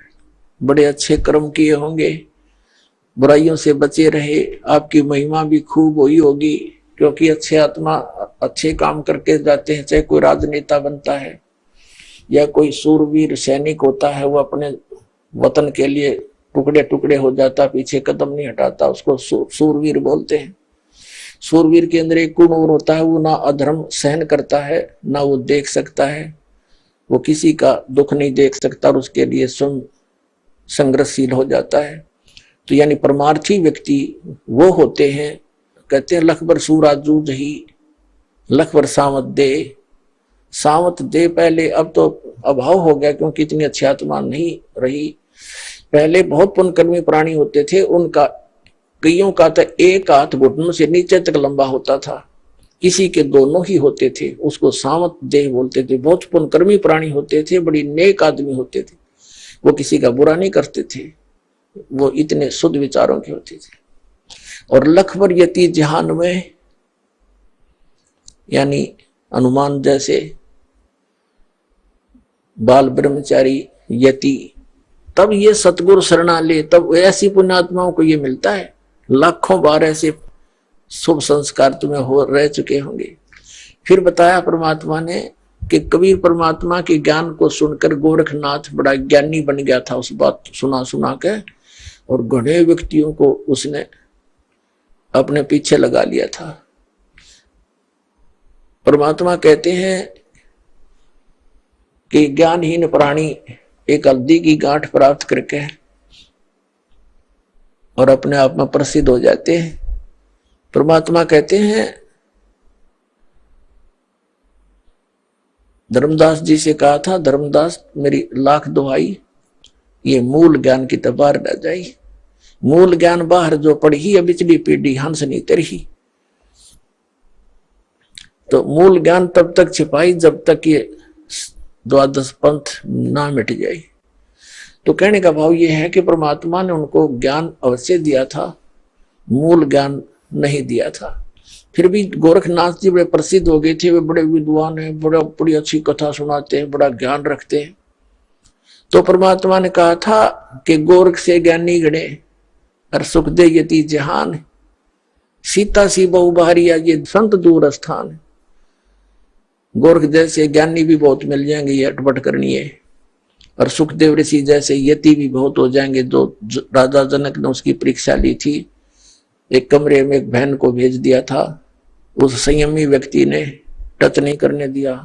बड़े अच्छे कर्म किए होंगे, बुराइयों से बचे रहे, आपकी महिमा भी खूब हुई होगी, क्योंकि अच्छे आत्मा अच्छे काम करके जाते हैं। चाहे कोई राजनेता बनता है या कोई सूरवीर सैनिक होता है, वो अपने वतन के लिए टुकड़े टुकड़े हो जाता, पीछे कदम नहीं हटाता, उसको सूरवीर बोलते हैं। सूरवीर के अंदर एक गुण और होता है, वो ना अधर्म सहन करता है, ना वो देख सकता है, वो किसी का दुख नहीं देख सकता और उसके लिए स्वयं संघर्षशील हो जाता है। तो यानी परमार्थी व्यक्ति वो होते हैं, कहते हैं लखबर सूराजू जही लखबर सावत दे। सावत दे पहले, अब तो अभाव हो गया क्योंकि इतनी अच्छी आत्मा नहीं रही। पहले बहुत पुण्यकर्मी प्राणी होते थे, उनका कईयों का तो एक हाथ घुटनों से नीचे तक लंबा होता था, किसी के दोनों ही होते थे, उसको सावत देह बोलते थे। बहुत पुण्यकर्मी प्राणी होते थे, बड़ी नेक आदमी होते थे, वो किसी का बुरा नहीं करते थे, वो इतने शुद्ध विचारों के होते थे। और लखबर यति जहान में, यानी हनुमान जैसे बाल ब्रह्मचारी यति, तब ये सतगुरु शरणा ले, तब ऐसी पुण्यात्माओं को ये मिलता है। लाखों बार ऐसे शुभ संस्कार तुम्हें हो रह चुके होंगे। फिर बताया परमात्मा ने कि कबीर परमात्मा के ज्ञान को सुनकर गोरखनाथ बड़ा ज्ञानी बन गया था, उस बात सुना सुना के, और घने व्यक्तियों को उसने अपने पीछे लगा लिया था। परमात्मा कहते हैं कि ज्ञानहीन प्राणी एक हल्दी की गांठ प्राप्त करके और अपने आप में प्रसिद्ध हो जाते हैं। परमात्मा कहते हैं, धर्मदास जी से कहा था, धर्मदास मेरी लाख दुहाई, ये मूल ज्ञान की तबार न जाई। मूल ज्ञान बाहर जो पढ़ी है बिचली पीढ़ी हंस नहीं तरही। तो मूल ज्ञान तब तक छिपाई जब तक ये द्वादश पंथ ना मिट जाए। तो कहने का भाव ये है कि परमात्मा ने उनको ज्ञान अवश्य दिया था, मूल ज्ञान नहीं दिया था। फिर भी गोरखनाथ जी बड़े प्रसिद्ध हो गए थे, वे बड़े विद्वान हैं, बड़ी अच्छी कथा सुनाते हैं, बड़ा ज्ञान रखते हैं। तो परमात्मा ने कहा था कि गोरख से ज्ञानी गणे और सुख दे यति जहान, सीता सी बहु बारिया ये संत दूर स्थान। गोरख जैसे ज्ञानी भी बहुत मिल जाएंगे, ये अटपट करनी है, और सुखदेव ऋषि जैसे यति भी बहुत हो जाएंगे। जो राजा जनक ने उसकी परीक्षा ली थी, एक कमरे में एक बहन को भेज दिया था, उस संयमी व्यक्ति ने टच नहीं करने दिया।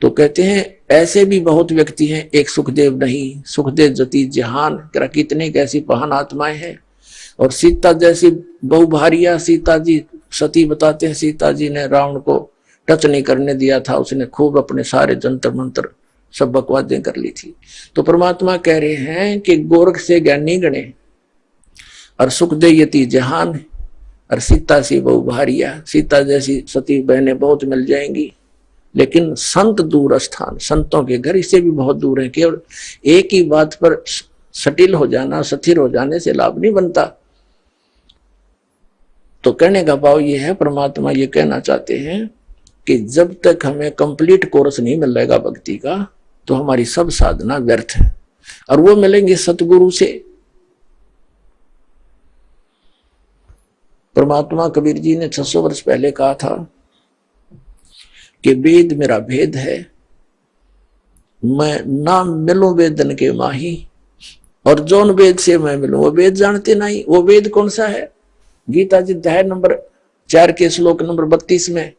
तो कहते हैं ऐसे भी बहुत व्यक्ति हैं, एक सुखदेव नहीं, सुखदेव जति जहान, कितने कैसी पहान आत्माएं हैं। और सीता जैसी बहुभारिया, सीता जी सती बताते हैं, सीता जी ने रावण को टच नहीं करने दिया था, उसने खूब अपने सारे जंतर मंत्र सब बकवादें कर ली थी। तो परमात्मा कह रहे हैं कि गोरख से ज्ञानी गणे और सुख दे यति जहान, और सीता सी बहुभारिया, सीता जैसी सती बहनें बहुत मिल जाएंगी, लेकिन संत दूर स्थान, संतों के घर इससे भी बहुत दूर है। केवल एक ही बात पर सटिल हो जाना, स्थिर हो जाने से लाभ नहीं बनता। तो कहने का भाव ये है, परमात्मा ये कहना चाहते हैं कि जब तक हमें कंप्लीट कोर्स नहीं मिलेगा भक्ति का, तो हमारी सब साधना व्यर्थ है, और वो मिलेंगे सतगुरु से। परमात्मा कबीर जी ने 600 वर्ष पहले कहा था कि वेद मेरा भेद है, मैं ना मिलूं वेदन के माही, और जौन वेद से मैं मिलूं वो वेद जानते नहीं। वो वेद कौन सा है? गीता जी अध्याय नंबर 4 के श्लोक नंबर 32 में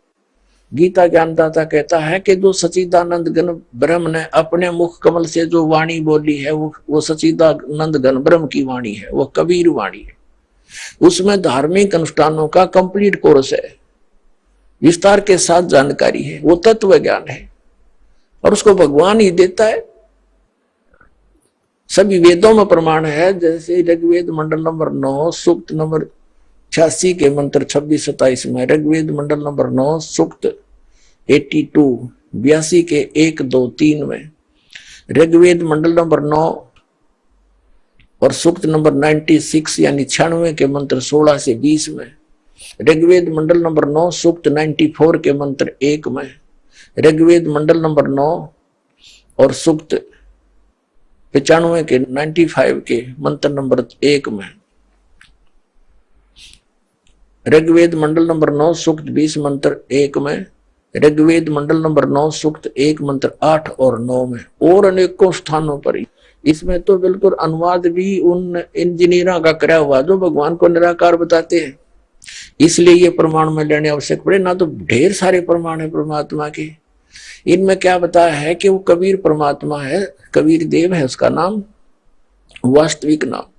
गीता ज्ञानदाता कहता है कि जो सचिदानंद घन ब्रह्म ने अपने मुख कमल से जो वाणी बोली है, वो सचिदानंद घन ब्रह्म की वाणी है, वो कबीर वाणी है। उसमें धार्मिक अनुष्ठानों का कंप्लीट कोर्स है, विस्तार के साथ जानकारी है, वो तत्व ज्ञान है, और उसको भगवान ही देता है। सभी वेदों में प्रमाण है, जैसे ऋग्वेद मंडल नंबर 9 सूक्त नंबर 86 के मंत्र 26-27 में, ऋग्वेद मंडल नंबर 9 सूक्त 82 के 1, 2, 3 में, ऋग्वेद मंडल नंबर 9 और सूक्त नंबर 96 यानी 96 के मंत्र 16 से 20 में, ऋग्वेद मंडल नंबर 9 सूक्त 94 के मंत्र 1 में, ऋग्वेद मंडल नंबर 9 और सूक्त 95 के 95 के मंत्र नंबर 1 में, ऋग्वेद मंडल नंबर 9 सूक्त 20 मंत्र 1 में, ऋग्वेद मंडल नंबर 9 सूक्त 1 मंत्र 8 और 9 में, और अनेकों स्थानों पर। इसमें तो बिल्कुल अनुवाद भी उन इंजीनियरों का कराया हुआ जो भगवान को निराकार बताते हैं। इसलिए ये प्रमाण में लेने आवश्यक पड़े, ना तो ढेर सारे प्रमाण है परमात्मा के। इनमें क्या बताया है कि वो कबीर परमात्मा है, कबीर देव है उसका नाम, वास्तविक नाम।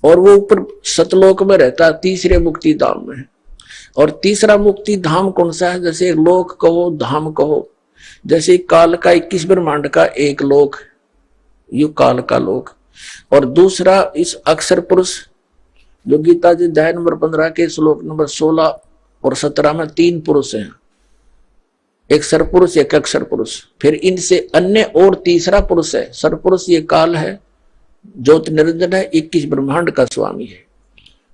और वो ऊपर सतलोक में रहता है, तीसरे मुक्ति धाम में। और तीसरा मुक्ति धाम कौन सा है? जैसे लोक कहो, धाम कहो। जैसे काल का 21 ब्रह्मांड का एक लोक, यू काल का लोक। और दूसरा इस अक्षर पुरुष, जो गीता जी अध्याय नंबर 15 के श्लोक नंबर 16 और 17 में 3 पुरुष हैं, एक सरपुरुष एक अक्षर पुरुष। फिर इनसे अन्य और तीसरा पुरुष है सरपुरुष, ये काल है, ज्योति निरंजन है, 21 ब्रह्मांड का स्वामी है।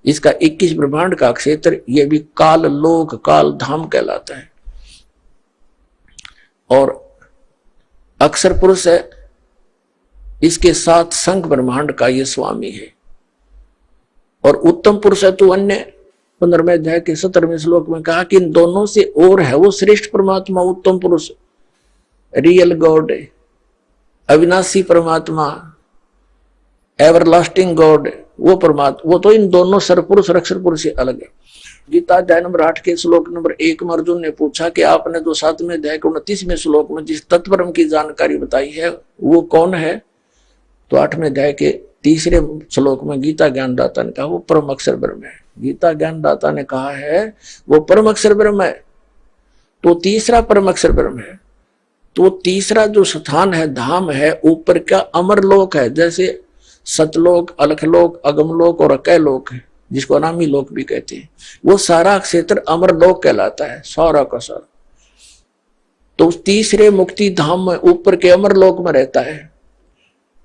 इसका 21 ब्रह्मांड का क्षेत्र ये भी काल लोक, काल धाम कहलाता है। और अक्षर पुरुष है, इसके साथ संघ ब्रह्मांड का ये स्वामी है। और उत्तम पुरुष है तो अन्य 15वें अध्याय के 17वें श्लोक में कहा कि इन दोनों से और है वो श्रेष्ठ परमात्मा, उत्तम पुरुष, रियल गॉड, अविनाशी परमात्मा, एवरलास्टिंग गॉड, वो परमात्मा, वो तो इन दोनों सरपुरुष और अक्षर पुरुष से अलग है। गीता अध्याय नंबर 8 के श्लोक नंबर 1 में अर्जुन ने पूछा कि आपने जो 7वें अध्याय के 29वें श्लोक में जिस तत्परम की जानकारी बताई है वो कौन है? तो 8वें अध्याय के 3रे श्लोक में गीता ज्ञानदाता ने कहा वो परम अक्षर ब्रह्म है। गीता ज्ञानदाता ने कहा है वो परम अक्षर ब्रह्म है। तो तीसरा परम अक्षर ब्रह्म है। तो तीसरा जो स्थान है, धाम है, ऊपर का अमरलोक है। जैसे सतलोक, अलखलोक, अगमलोक और अकैलोक है, जिसको अनामी लोक भी कहते हैं। वो सारा क्षेत्र अमरलोक कहलाता है, सारा का सारा। तो उस तीसरे मुक्ति धाम में ऊपर के अमरलोक में रहता है।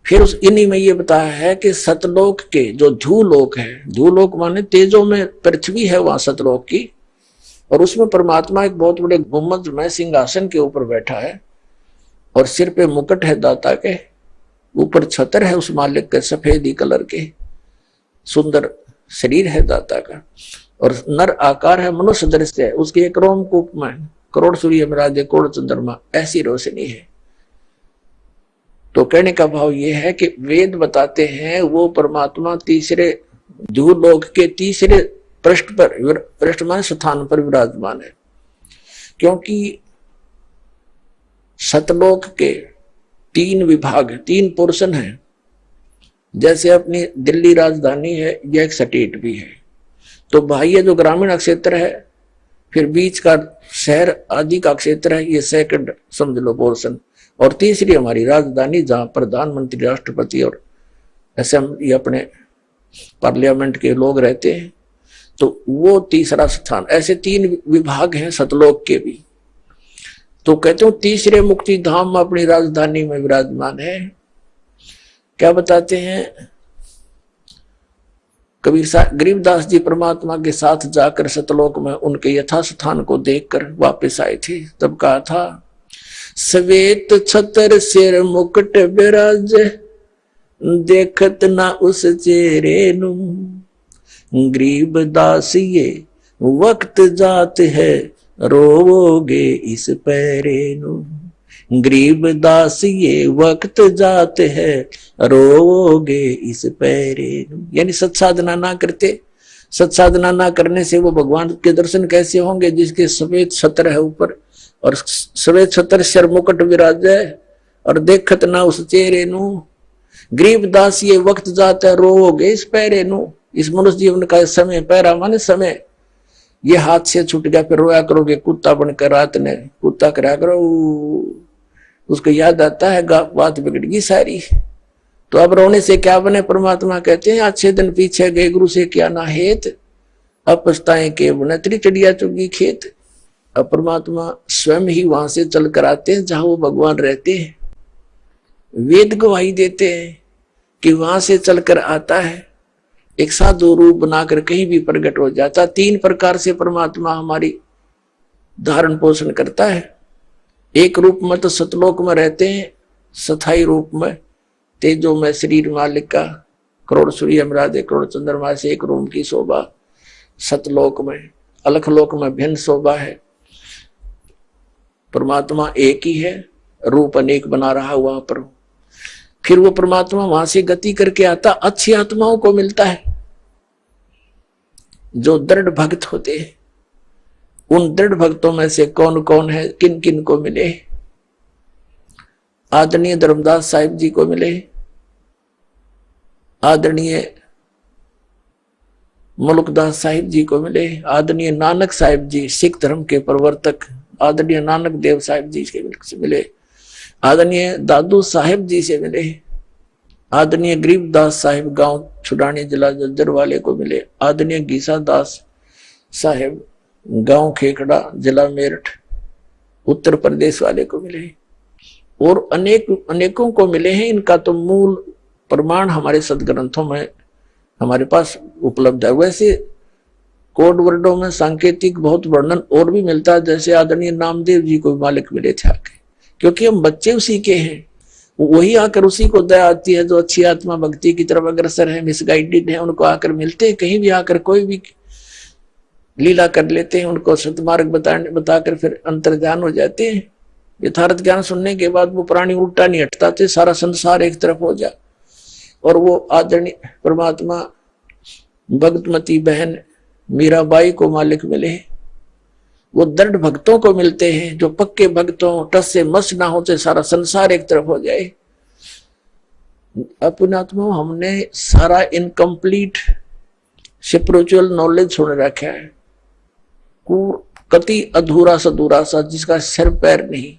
फिर उस इन्हीं में ये बताया है कि सतलोक के जो ध्रुवलोक है, ध्रुवलोक माने तेजों में पृथ्वी है वहां सतलोक की, और उसमें परमात्मा एक बहुत बड़े गुम्बद में सिंहासन के ऊपर बैठा है और सिर पे मुकुट है दाता के, ऊपर छतर है उस मालिक के सफेदी कलर के, सुंदर शरीर है दाता का, और नर आकार है, मनुष्य दृश्य है, उसके एक रोमकूप में करोड़ सूर्य मिराजे करोड़ चंद्रमा ऐसी रोशनी है। तो कहने का भाव यह है कि वेद बताते हैं वो परमात्मा तीसरे ध्रुवलोक के तीसरे पृष्ठ पर, पृष्ठमान स्थान पर विराजमान है। क्योंकि सतलोक के 3 विभाग, 3 पोर्शन है। जैसे अपनी दिल्ली राजधानी है, यह एक स्टेट भी है। तो बाह्य जो ग्रामीण क्षेत्र है, फिर बीच का शहर आदि का क्षेत्र है, ये सेकंड समझ लो पोर्शन। और तीसरी हमारी राजधानी, जहां प्रधानमंत्री, राष्ट्रपति और असेंबली अपने पार्लियामेंट के लोग रहते हैं, तो वो तीसरा स्थान। ऐसे 3 विभाग हैं सतलोक के भी। तो कहते हो तीसरे मुक्ति धाम में अपनी राजधानी में विराजमान है। क्या बताते हैं कबीर साहब, गरीबदास जी परमात्मा के साथ जाकर सतलोक में उनके यथास्थान को देखकर वापस आए थे। तब कहा था श्वेत छतर सिर मुकुट बिराज, देखत ना उस चेहरे नु, गरीबदास ये वक्त जात है, रोवोगे इस पैरे नु, गरीबदास ये वक्त जात है, रोवोगे इस पैरे नु। यानी सत्साधना ना करते, सत्साधना ना करने से वो भगवान के दर्शन कैसे होंगे जिसके सफेद छत्र है ऊपर, और सफेद छत्र सिर मुकुट विराज है, और देखत ना उस चेहरे नु, गरीबदास ये वक्त जाता है, रोवोगे इस पैरे नु। इस मनुष्य जीवन का समय, पैरा माने समय, ये हाथ से छूट गया, फिर रोया करोगे कुत्ता बनकर, रात ने कुत्ता करा करो, उसको याद आता है बात बिगड़ गई सारी। तो अब रोने से क्या बने? परमात्मा कहते हैं अच्छे दिन पीछे गए, गुरु से क्या ना हेत, अब पछताएं के बुनतरी चिड़िया चुगी खेत। अब परमात्मा स्वयं ही वहां से चल कर आते हैं जहां वो भगवान रहते हैं। वेद गवाही देते हैं कि वहां से चलकर आता है, एक साधु रूप बनाकर कहीं भी प्रकट हो जाता। 3 प्रकार से परमात्मा हमारी धारण पोषण करता है। एक रूप में तो सतलोक में रहते हैं, स्थायी रूप में, तेजो में शरीर मालिक का, करोड़ सूर्य मिराजे करोड़ चंद्रमा से एक रूप की शोभा सतलोक में। अलखलोक में भिन्न शोभा है। परमात्मा एक ही है, रूप अनेक बना रहा वहां पर। फिर वो परमात्मा वहां से गति करके आता, अच्छी आत्माओं को मिलता है जो दृढ़ भक्त होते हैं। उन दृढ़ भक्तों में से कौन कौन है, किन किन को मिले? आदरणीय धर्मदास साहिब जी को मिले, आदरणीय मुल्कदास साहिब जी को मिले, आदरणीय नानक साहिब जी सिख धर्म के प्रवर्तक आदरणीय नानक देव साहिब जी से मिले, आदरणीय दादू साहिब जी से मिले, आदरणीय गरीबदास साहिब गांव छुडानी जिला जज्जर वाले को मिले, आदरणीय गीसा दास साहिब गांव खेखड़ा जिला मेरठ उत्तर प्रदेश वाले को मिले, और अनेकों को मिले हैं। इनका तो मूल प्रमाण हमारे सदग्रंथों में हमारे पास उपलब्ध है। वैसे कोड वर्डों में सांकेतिक बहुत वर्णन और भी मिलता है, जैसे आदरणीय नामदेव जी को मालिक मिले थे आके, क्योंकि हम बच्चे उसी के हैं, वही आकर उसी को दया आती है जो अच्छी आत्मा भक्ति की तरफ अग्रसर है, मिसगाइडेड है, उनको आकर मिलते हैं। कहीं भी आकर कोई भी लीला कर लेते हैं, उनको सतमार्ग बताकर फिर अंतर्ध्यान हो जाते हैं। यथार्थ ज्ञान सुनने के बाद वो प्राणी उल्टा नहीं हटता थे, सारा संसार एक तरफ हो जा। और वो आदरणीय परमात्मा भगतमती बहन मीराबाई को मालिक मिले। वो दृढ़ भक्तों को मिलते हैं, जो पक्के भक्तों टस से मस ना होते, सारा संसार एक तरफ हो जाए। अपने आत्मा हमने सारा इनकम्प्लीट स्पिरिचुअल नॉलेज सुन रखा है, कति अधूरा सधूरा सा जिसका सिर पैर नहीं।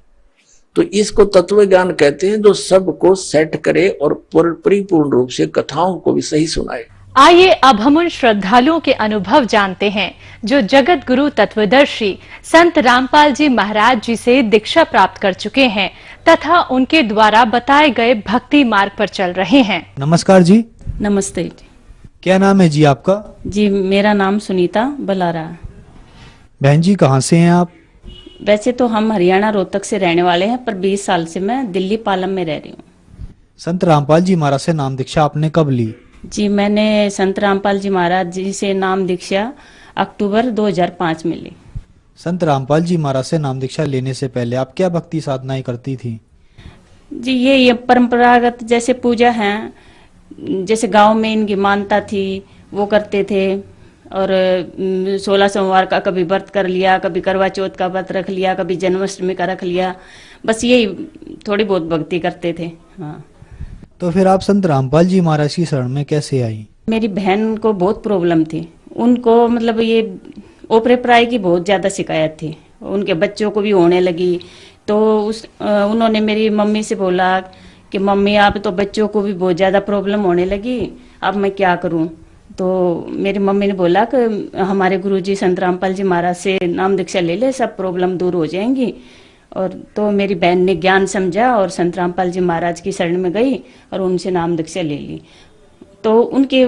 तो इसको तत्व ज्ञान कहते हैं, जो सबको सेट करे और परिपूर्ण रूप से कथाओं को भी सही सुनाए। आइए अब हम उन श्रद्धालुओं के अनुभव जानते हैं जो जगत गुरु तत्वदर्शी संत रामपाल जी महाराज जी से दीक्षा प्राप्त कर चुके हैं तथा उनके द्वारा बताए गए भक्ति मार्ग पर चल रहे हैं। नमस्कार जी। नमस्ते जी। क्या नाम है जी आपका? जी मेरा नाम सुनीता बलारा। बहन जी कहाँ से हैं आप? वैसे तो हम हरियाणा रोहतक से रहने वाले हैं, पर 20 साल से मैं दिल्ली पालम में रह रही हूँ। संत रामपाल जी महाराज से नाम दीक्षा आपने कब ली? जी मैंने संत रामपाल जी महाराज जी से नाम दीक्षा अक्टूबर 2005 में ली। संत रामपाल जी महाराज से नाम दीक्षा लेने से पहले आप क्या भक्ति साधनाएं करती थी? जी ये परंपरागत जैसे पूजा है, जैसे गांव में इनकी मान्यता थी वो करते थे, और 16 सोमवार का कभी व्रत कर लिया, कभी करवा चौथ का व्रत रख लिया, कभी जन्माष्टमी का रख लिया, बस यही थोड़ी बहुत भक्ति करते थे। हाँ। तो फिर आप संत रामपाल जी महाराज की शरण में कैसे आई? मेरी बहन को बहुत प्रॉब्लम थी, उनको मतलब ये ओपरे पराई की बहुत ज्यादा शिकायत थी, उनके बच्चों को भी होने लगी। तो उन्होंने मेरी मम्मी से बोला कि मम्मी आप तो बच्चों को भी बहुत ज्यादा प्रॉब्लम होने लगी, अब मैं क्या करूं? तो मेरी मम्मी ने बोला कि हमारे गुरुजी संत रामपाल जी महाराज से नाम दीक्षा ले ले, सब प्रॉब्लम दूर हो जाएंगी। और तो मेरी बहन ने ज्ञान समझा और संत रामपाल जी महाराज की शरण में गई और उनसे नाम दीक्षा ले ली। तो उनके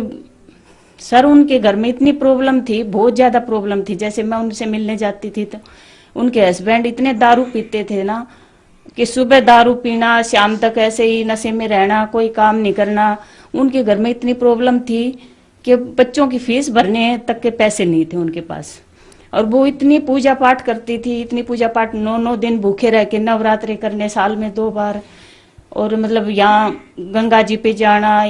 घर में इतनी प्रॉब्लम थी, बहुत ज्यादा प्रॉब्लम थी। जैसे मैं उनसे मिलने जाती थी तो उनके हस्बैंड इतने दारू पीते थे ना, कि सुबह दारू पीना, शाम तक ऐसे ही नशे में रहना, कोई काम नहीं करना। उनके घर में इतनी प्रॉब्लम थी कि बच्चों की फीस भरने तक के पैसे नहीं थे उनके पास। और वो इतनी पूजा पाठ करती थी, इतनी पूजा पाठ, 9 दिन भूखे रह के नवरात्रि करने साल में 2 बार। और मतलब यहाँ गंगा जी पे जाना,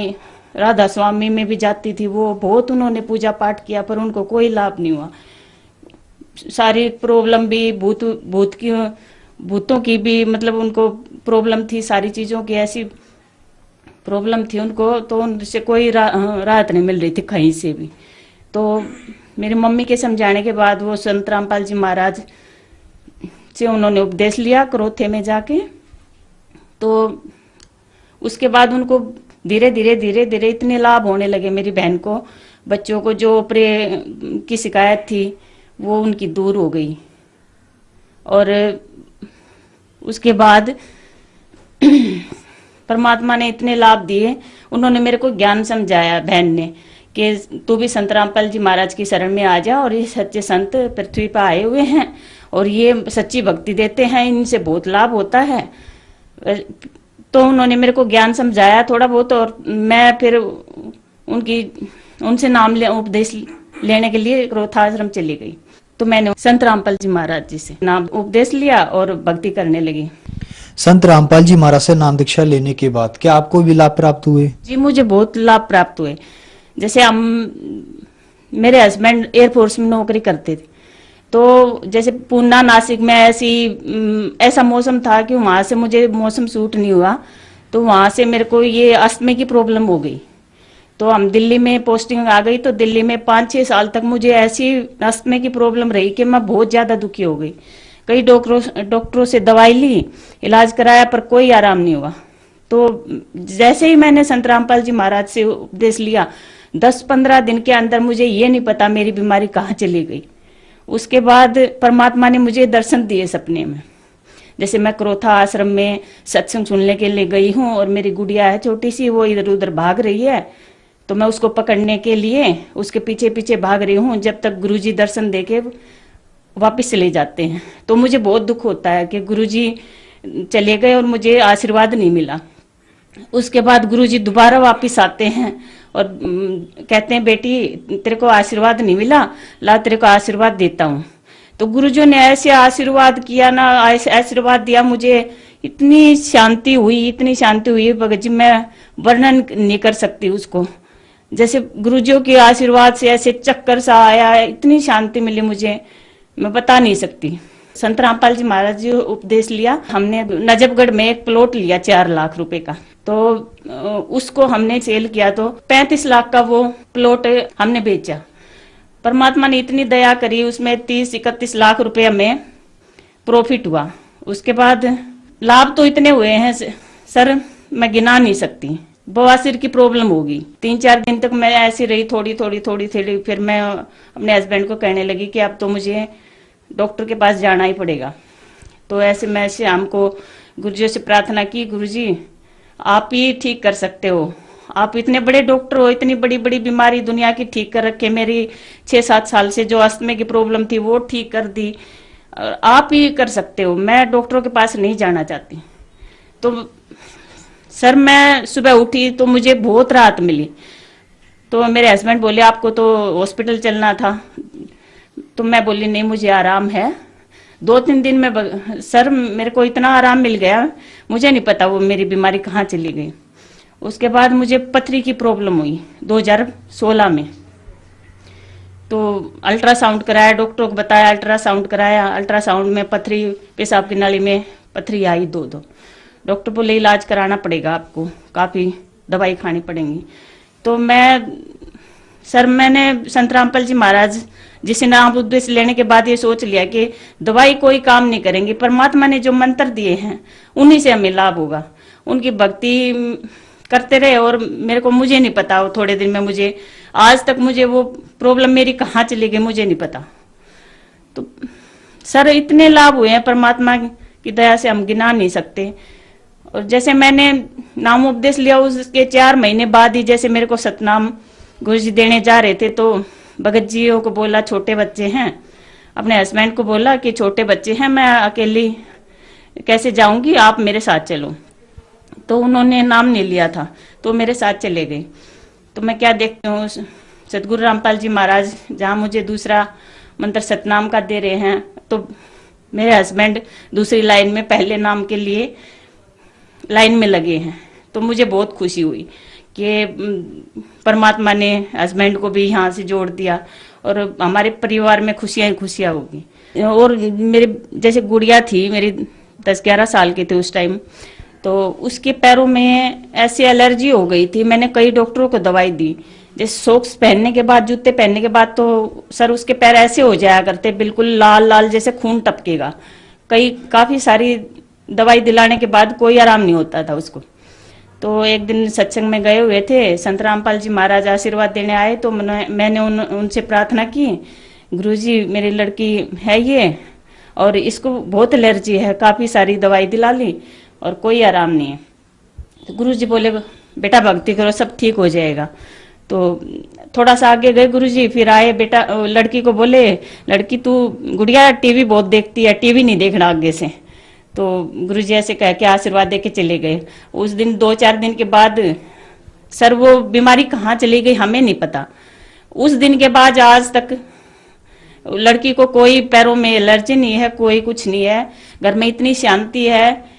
राधा स्वामी में भी जाती थी वो, बहुत उन्होंने पूजा पाठ किया, पर उनको कोई लाभ नहीं हुआ। सारी प्रॉब्लम भी भूतों की भी मतलब उनको प्रॉब्लम थी, सारी चीजों की ऐसी प्रॉब्लम थी उनको, तो उनसे कोई राहत नहीं मिल रही थी कहीं से भी। तो मेरी मम्मी के समझाने के बाद वो संत रामपाल जी महाराज से उन्होंने उपदेश लिया करोथे में जाके। तो उसके बाद उनको धीरे धीरे इतने लाभ होने लगे। मेरी बहन को, बच्चों को जो प्रे की शिकायत थी वो उनकी दूर हो गई। और उसके बाद परमात्मा ने इतने लाभ दिए, उन्होंने मेरे को ज्ञान समझाया बहन ने कि तू भी संत रामपाल जी महाराज की शरण में आ जा, और ये सच्चे संत पृथ्वी पर आए हुए हैं और ये सच्ची भक्ति देते हैं, इनसे बहुत लाभ होता है। तो उन्होंने मेरे को ज्ञान समझाया थोड़ा बहुत, और मैं फिर उनसे उपदेश लेने के लिए क्रोथाश्रम चली गई। तो मैंने संत रामपाल जी महाराज जी से नाम उपदेश लिया और भक्ति करने लगी। संत रामपाल जी महाराज से नाम दीक्षा लेने के बाद क्या आपको भी लाभ प्राप्त हुए? जी मुझे बहुत लाभ प्राप्त हुए। जैसे मेरे हस्बैंड एयरफोर्स में नौकरी करते थे, तो जैसे पूना नासिक में ऐसा मौसम था कि वहां से मुझे मौसम सूट नहीं हुआ, तो वहां से मेरे को ये अस्थमा की प्रॉब्लम हो गई। तो हम दिल्ली में पोस्टिंग आ गई। तो दिल्ली में 5-6 साल तक मुझे ऐसी अस्थमा की प्रॉब्लम रही कि मैं बहुत ज्यादा दुखी हो गई। कई डॉक्टरों से दवाई ली, इलाज कराया, पर कोई आराम नहीं हुआ। तो जैसे ही मैंने संत रामपाल जी महाराज से उपदेश लिया, 10-15 दिन के अंदर मुझे ये नहीं पता मेरी बीमारी कहाँ चली गई। उसके बाद परमात्मा ने मुझे दर्शन दिए सपने में। जैसे मैं क्रोथा आश्रम में सत्संग सुनने के लिए गई हूँ और मेरी गुड़िया है छोटी सी, वो इधर उधर भाग रही है, तो मैं उसको पकड़ने के लिए उसके पीछे पीछे भाग रही हूँ, जब तक गुरुजी दर्शन देके वापस चले जाते हैं। तो मुझे बहुत दुख होता है कि गुरुजी चले गए और मुझे आशीर्वाद नहीं मिला। उसके बाद गुरुजी दोबारा वापस आते हैं और कहते हैं, बेटी तेरे को आशीर्वाद नहीं मिला, ला तेरे को आशीर्वाद देता हूँ। तो गुरुजी ने ऐसे आशीर्वाद किया ना, ऐसे आशीर्वाद दिया, मुझे इतनी शांति हुई भगत जी, मैं वर्णन नहीं कर सकती उसको। जैसे गुरुजियों के आशीर्वाद से ऐसे चक्कर सा आया, इतनी शांति मिली मुझे, मैं बता नहीं सकती। संत रामपाल जी महाराज जी उपदेश लिया हमने। नजफगढ़ में एक प्लॉट लिया 4 लाख रुपए का, तो उसको हमने सेल किया, तो 35 लाख का वो प्लॉट हमने बेचा। परमात्मा ने इतनी दया करी, उसमें 30-31 लाख रुपए हमें प्रॉफिट हुआ। उसके बाद लाभ तो इतने हुए हैं सर, मैं गिना नहीं सकती। बवासीर की प्रॉब्लम होगी, 3-4 दिन तक मैं ऐसी रही, थोड़ी। फिर मैं अपने हस्बैंड को कहने लगी कि अब तो मुझे डॉक्टर के पास जाना ही पड़ेगा। तो ऐसे मैं शाम को गुरुजी से प्रार्थना की, गुरुजी आप ही ठीक कर सकते हो, आप इतने बड़े डॉक्टर हो, इतनी बड़ी बड़ी बीमारी दुनिया की ठीक कर रखे, मेरी 6-7 साल से जो अस्थमा की प्रॉब्लम थी वो ठीक कर दी, आप ही कर सकते हो, मैं डॉक्टरों के पास नहीं जाना चाहती। तो सर मैं सुबह उठी तो मुझे बहुत राहत मिली। तो मेरे हस्बैंड बोले आपको तो हॉस्पिटल चलना था, तो मैं बोली नहीं मुझे आराम है। 2-3 दिन में सर मेरे को इतना आराम मिल गया, मुझे नहीं पता वो मेरी बीमारी कहाँ चली गई। उसके बाद मुझे पथरी की प्रॉब्लम हुई 2016 में। तो अल्ट्रासाउंड कराया, डॉक्टर को बताया, अल्ट्रासाउंड कराया, अल्ट्रासाउंड में पथरी, पेशाब की नाली में पथरी आई 2-2। डॉक्टर बोले इलाज कराना पड़ेगा आपको, काफ़ी दवाई खानी पड़ेगी। तो मैंने संत रामपाल जी महाराज जिसे नाम उद्देश्य लेने के बाद ये सोच लिया कि दवाई कोई काम नहीं करेंगी, परमात्मा ने जो मंत्र दिए हैं उन्हीं से हमें लाभ होगा। उनकी भक्ति करते रहे और मुझे नहीं पता, वो थोड़े दिन में मुझे आज तक मुझे वो प्रॉब्लम मेरी कहाँ चली गई मुझे नहीं पता। तो सर इतने लाभ हुए हैं परमात्मा की दया से, हम गिना नहीं सकते। और जैसे मैंने नाम उपदेश लिया उसके 4 महीने बाद ही जैसे मेरे को सतनाम गुरुजी देने जा रहे थे, तो भगत जियों को बोला छोटे बच्चे हैं, अपने हस्बैंड को बोला कि छोटे बच्चे हैं, मैं अकेली कैसे जाऊंगी, आप मेरे साथ चलो। तो उन्होंने नाम नहीं लिया था तो मेरे साथ चले गए। तो मैं क्या देखती हूँ, सतगुरु रामपाल जी महाराज जहाँ मुझे दूसरा मंत्र सतनाम का दे रहे हैं, तो मेरे हस्बैंड दूसरी लाइन में पहले नाम के लिए लाइन में लगे हैं। तो मुझे बहुत खुशी हुई कि परमात्मा ने हस्बैंड को भी यहाँ से जोड़ दिया और हमारे परिवार में खुशियाँ खुशियाँ होगी। और मेरे जैसे गुड़िया थी, मेरी 10-11 साल की थी उस टाइम, तो उसके पैरों में ऐसी एलर्जी हो गई थी। मैंने कई डॉक्टरों को दवाई दी, जैसे सॉक्स पहनने के बाद, जूते पहनने के बाद तो सर उसके पैर ऐसे हो जाया करते, बिल्कुल लाल लाल जैसे खून टपकेगा। काफी सारी दवाई दिलाने के बाद कोई आराम नहीं होता था उसको। तो एक दिन सत्संग में गए हुए थे, संत रामपाल जी महाराज आशीर्वाद देने आए, तो मैंने उनसे प्रार्थना की, गुरुजी मेरी लड़की है ये और इसको बहुत एलर्जी है, काफी सारी दवाई दिला ली और कोई आराम नहीं है। तो गुरुजी बोले बेटा भक्ति करो सब ठीक हो जाएगा। तो थोड़ा सा आगे गए गुरुजी, फिर आए, बेटा लड़की को बोले लड़की तू गुड़िया टीवी बहुत देखती है, टीवी नहीं देखना आगे से। तो गुरुजी ऐसे कह के आशीर्वाद दे के चले गए। उस दिन 2-4 दिन के बाद सर वो बीमारी कहाँ चली गई हमें नहीं पता। उस दिन के बाद आज तक लड़की को कोई पैरों में एलर्जी नहीं है, कोई कुछ नहीं है, घर में इतनी शांति है।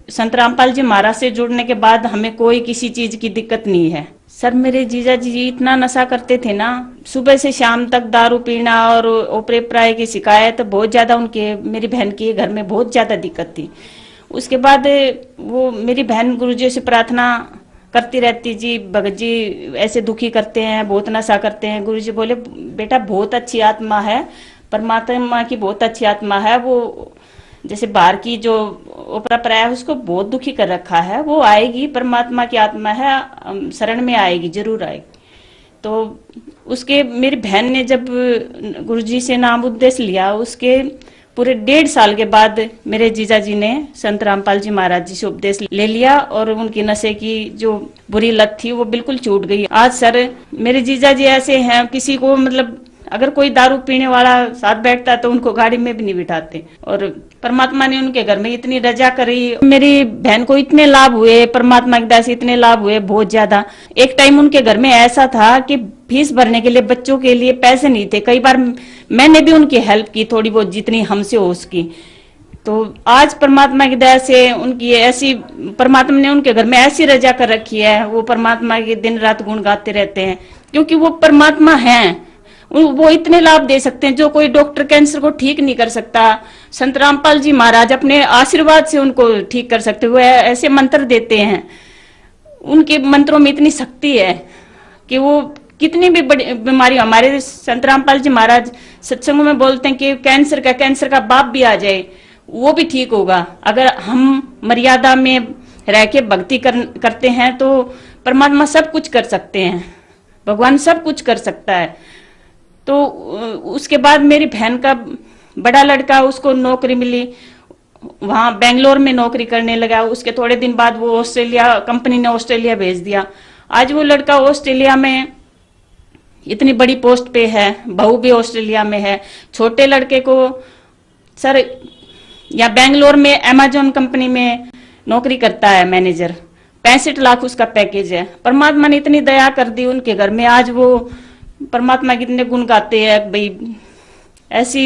संत रामपाल जी महाराज से जुड़ने के बाद हमें कोई किसी चीज की दिक्कत नहीं है। सर मेरे जीजा जी इतना नशा करते थे ना, सुबह से शाम तक दारू पीना और ओपरे प्राय की शिकायत बहुत ज्यादा, उनके मेरी बहन की घर में बहुत ज्यादा दिक्कत थी। उसके बाद वो मेरी बहन गुरुजी से प्रार्थना करती रहती जी, भगत जी ऐसे दुखी करते हैं, बहुत नशा करते हैं। गुरु जी बोले बेटा बहुत अच्छी आत्मा है, परमात्मा की बहुत अच्छी आत्मा है, वो जैसे बाहर की जो परंपरा है उसको बहुत दुखी कर रखा है, वो आएगी, परमात्मा की आत्मा है, शरण में आएगी, जरूर आएगी। तो उसके मेरी बहन ने जब गुरुजी से नाम उपदेश लिया, उसके पूरे 1.5 साल के बाद मेरे जीजा जी ने संत रामपाल जी महाराज जी से उपदेश ले लिया और उनकी नशे की जो बुरी लत थी वो बिल्कुल छूट गई। आज सर मेरे जीजा जी ऐसे हैं, किसी को मतलब अगर कोई दारू पीने वाला साथ बैठता तो उनको गाड़ी में भी नहीं बिठाते, और परमात्मा ने उनके घर में इतनी रजा करी। मेरी बहन को इतने लाभ हुए, परमात्मा की दया से इतने लाभ हुए बहुत ज्यादा। एक टाइम उनके घर में ऐसा था कि फीस भरने के लिए बच्चों के लिए पैसे नहीं थे, कई बार मैंने भी उनकी हेल्प की थोड़ी बहुत जितनी हमसे हो उसकी। तो आज परमात्मा की दया से उनकी ऐसी, परमात्मा ने उनके घर में ऐसी रजा कर रखी है, वो परमात्मा के दिन रात गुण गाते रहते हैं, क्योंकि वो परमात्मा हैं, वो इतने लाभ दे सकते हैं जो कोई डॉक्टर कैंसर को ठीक नहीं कर सकता। संत रामपाल जी महाराज अपने आशीर्वाद से उनको ठीक कर सकते, वो ऐसे मंत्र देते हैं, उनके मंत्रों में इतनी शक्ति है कि वो कितनी भी बड़ी बीमारी, हमारे संत रामपाल जी महाराज सत्संगों में बोलते हैं कि कैंसर का बाप भी आ जाए वो भी ठीक होगा, अगर हम मर्यादा में रह के भक्ति करते हैं तो परमात्मा सब कुछ कर सकते हैं, भगवान सब कुछ कर सकता है। तो उसके बाद मेरी बहन का बड़ा लड़का, उसको नौकरी मिली, वहां बेंगलोर में नौकरी करने लगा। उसके थोड़े दिन बाद वो ऑस्ट्रेलिया, कंपनी ने ऑस्ट्रेलिया भेज दिया। आज वो लड़का ऑस्ट्रेलिया में इतनी बड़ी पोस्ट पे है, बहू भी ऑस्ट्रेलिया में है। छोटे लड़के को सर या बेंगलोर में अमेजोन कंपनी में नौकरी करता है मैनेजर, 65 लाख उसका पैकेज है। परमात्मा ने इतनी दया कर दी उनके घर में, आज वो परमात्मा कितने गुण गाते हैं भाई। ऐसी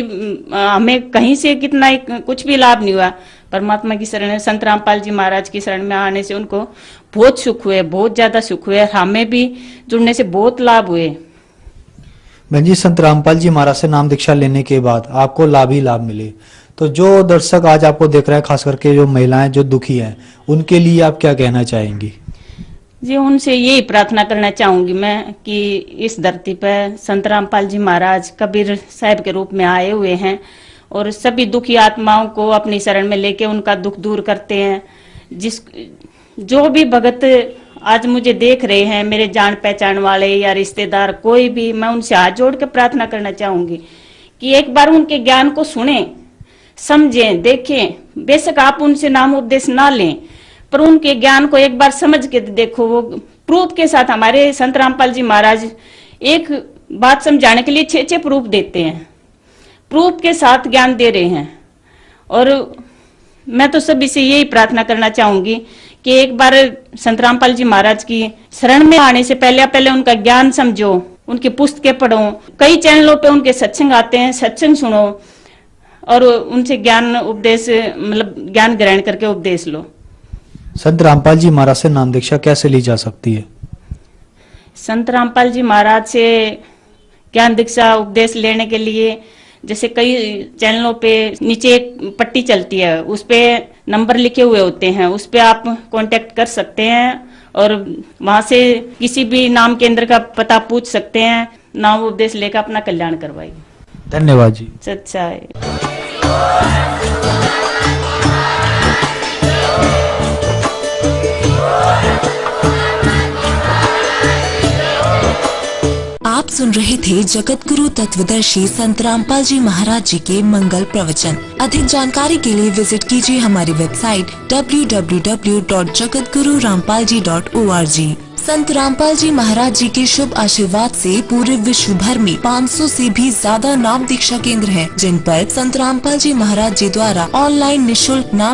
हमें कहीं से कितना कुछ भी लाभ नहीं हुआ, परमात्मा की शरण, संत रामपाल जी महाराज की शरण में आने से उनको बहुत सुख हुए, बहुत ज्यादा सुख हुए। हमें भी जुड़ने से बहुत लाभ हुए। बहन जी, संत रामपाल जी महाराज से नाम दीक्षा लेने के बाद आपको लाभ ही लाभ मिले, तो जो दर्शक आज आपको देख रहे हैं, खास करके जो महिलाएं जो दुखी हैं, उनके लिए आप क्या कहना चाहेंगी? जी, उनसे यही प्रार्थना करना चाहूंगी मैं कि इस धरती पर संत रामपाल जी महाराज कबीर साहब के रूप में आए हुए हैं और सभी दुखी आत्माओं को अपनी शरण में लेके उनका दुख दूर करते हैं। जो भी भगत आज मुझे देख रहे हैं, मेरे जान पहचान वाले या रिश्तेदार कोई भी, मैं उनसे हाथ जोड़ के प्रार्थना करना चाहूंगी कि एक बार उनके ज्ञान को सुने, समझें, देखें। बेशक आप उनसे नाम उपदेश ना लें, पर उनके ज्ञान को एक बार समझ के देखो। वो प्रूफ के साथ, हमारे संत रामपाल जी महाराज एक बात समझाने के लिए 6 प्रूफ देते हैं, प्रूफ के साथ ज्ञान दे रहे हैं। और मैं तो सभी से यही प्रार्थना करना चाहूंगी कि एक बार संत रामपाल जी महाराज की शरण में आने से पहले उनका ज्ञान समझो, उनकी पुस्तकें पढ़ो। कई चैनलों पे उनके सत्संग आते हैं, सत्संग सुनो और उनसे ज्ञान उपदेश, मतलब ज्ञान ग्रहण करके उपदेश लो। संत रामपाल जी महाराज से नाम दीक्षा कैसे ली जा सकती है? संत रामपाल जी महाराज से ज्ञान दीक्षा उपदेश लेने के लिए जैसे कई चैनलों पे नीचे एक पट्टी चलती है, उस पे नंबर लिखे हुए होते हैं, उस पे आप कांटेक्ट कर सकते हैं और वहां से किसी भी नाम केंद्र का पता पूछ सकते हैं, नाम उपदेश लेकर अपना कल्याण करवाइए। धन्यवाद जी। सच्चा है। आप सुन रहे थे जगत गुरु तत्वदर्शी संत रामपाल जी महाराज जी के मंगल प्रवचन। अधिक जानकारी के लिए विजिट कीजिए हमारी वेबसाइट www.jagatgururampalji.org। संत रामपाल जी महाराज जी के शुभ आशीर्वाद से पूरे विश्व भर में 500 से भी ज्यादा नाम दीक्षा केंद्र हैं, जिन पर संत रामपाल जी महाराज जी द्वारा ऑनलाइन निःशुल्क नाम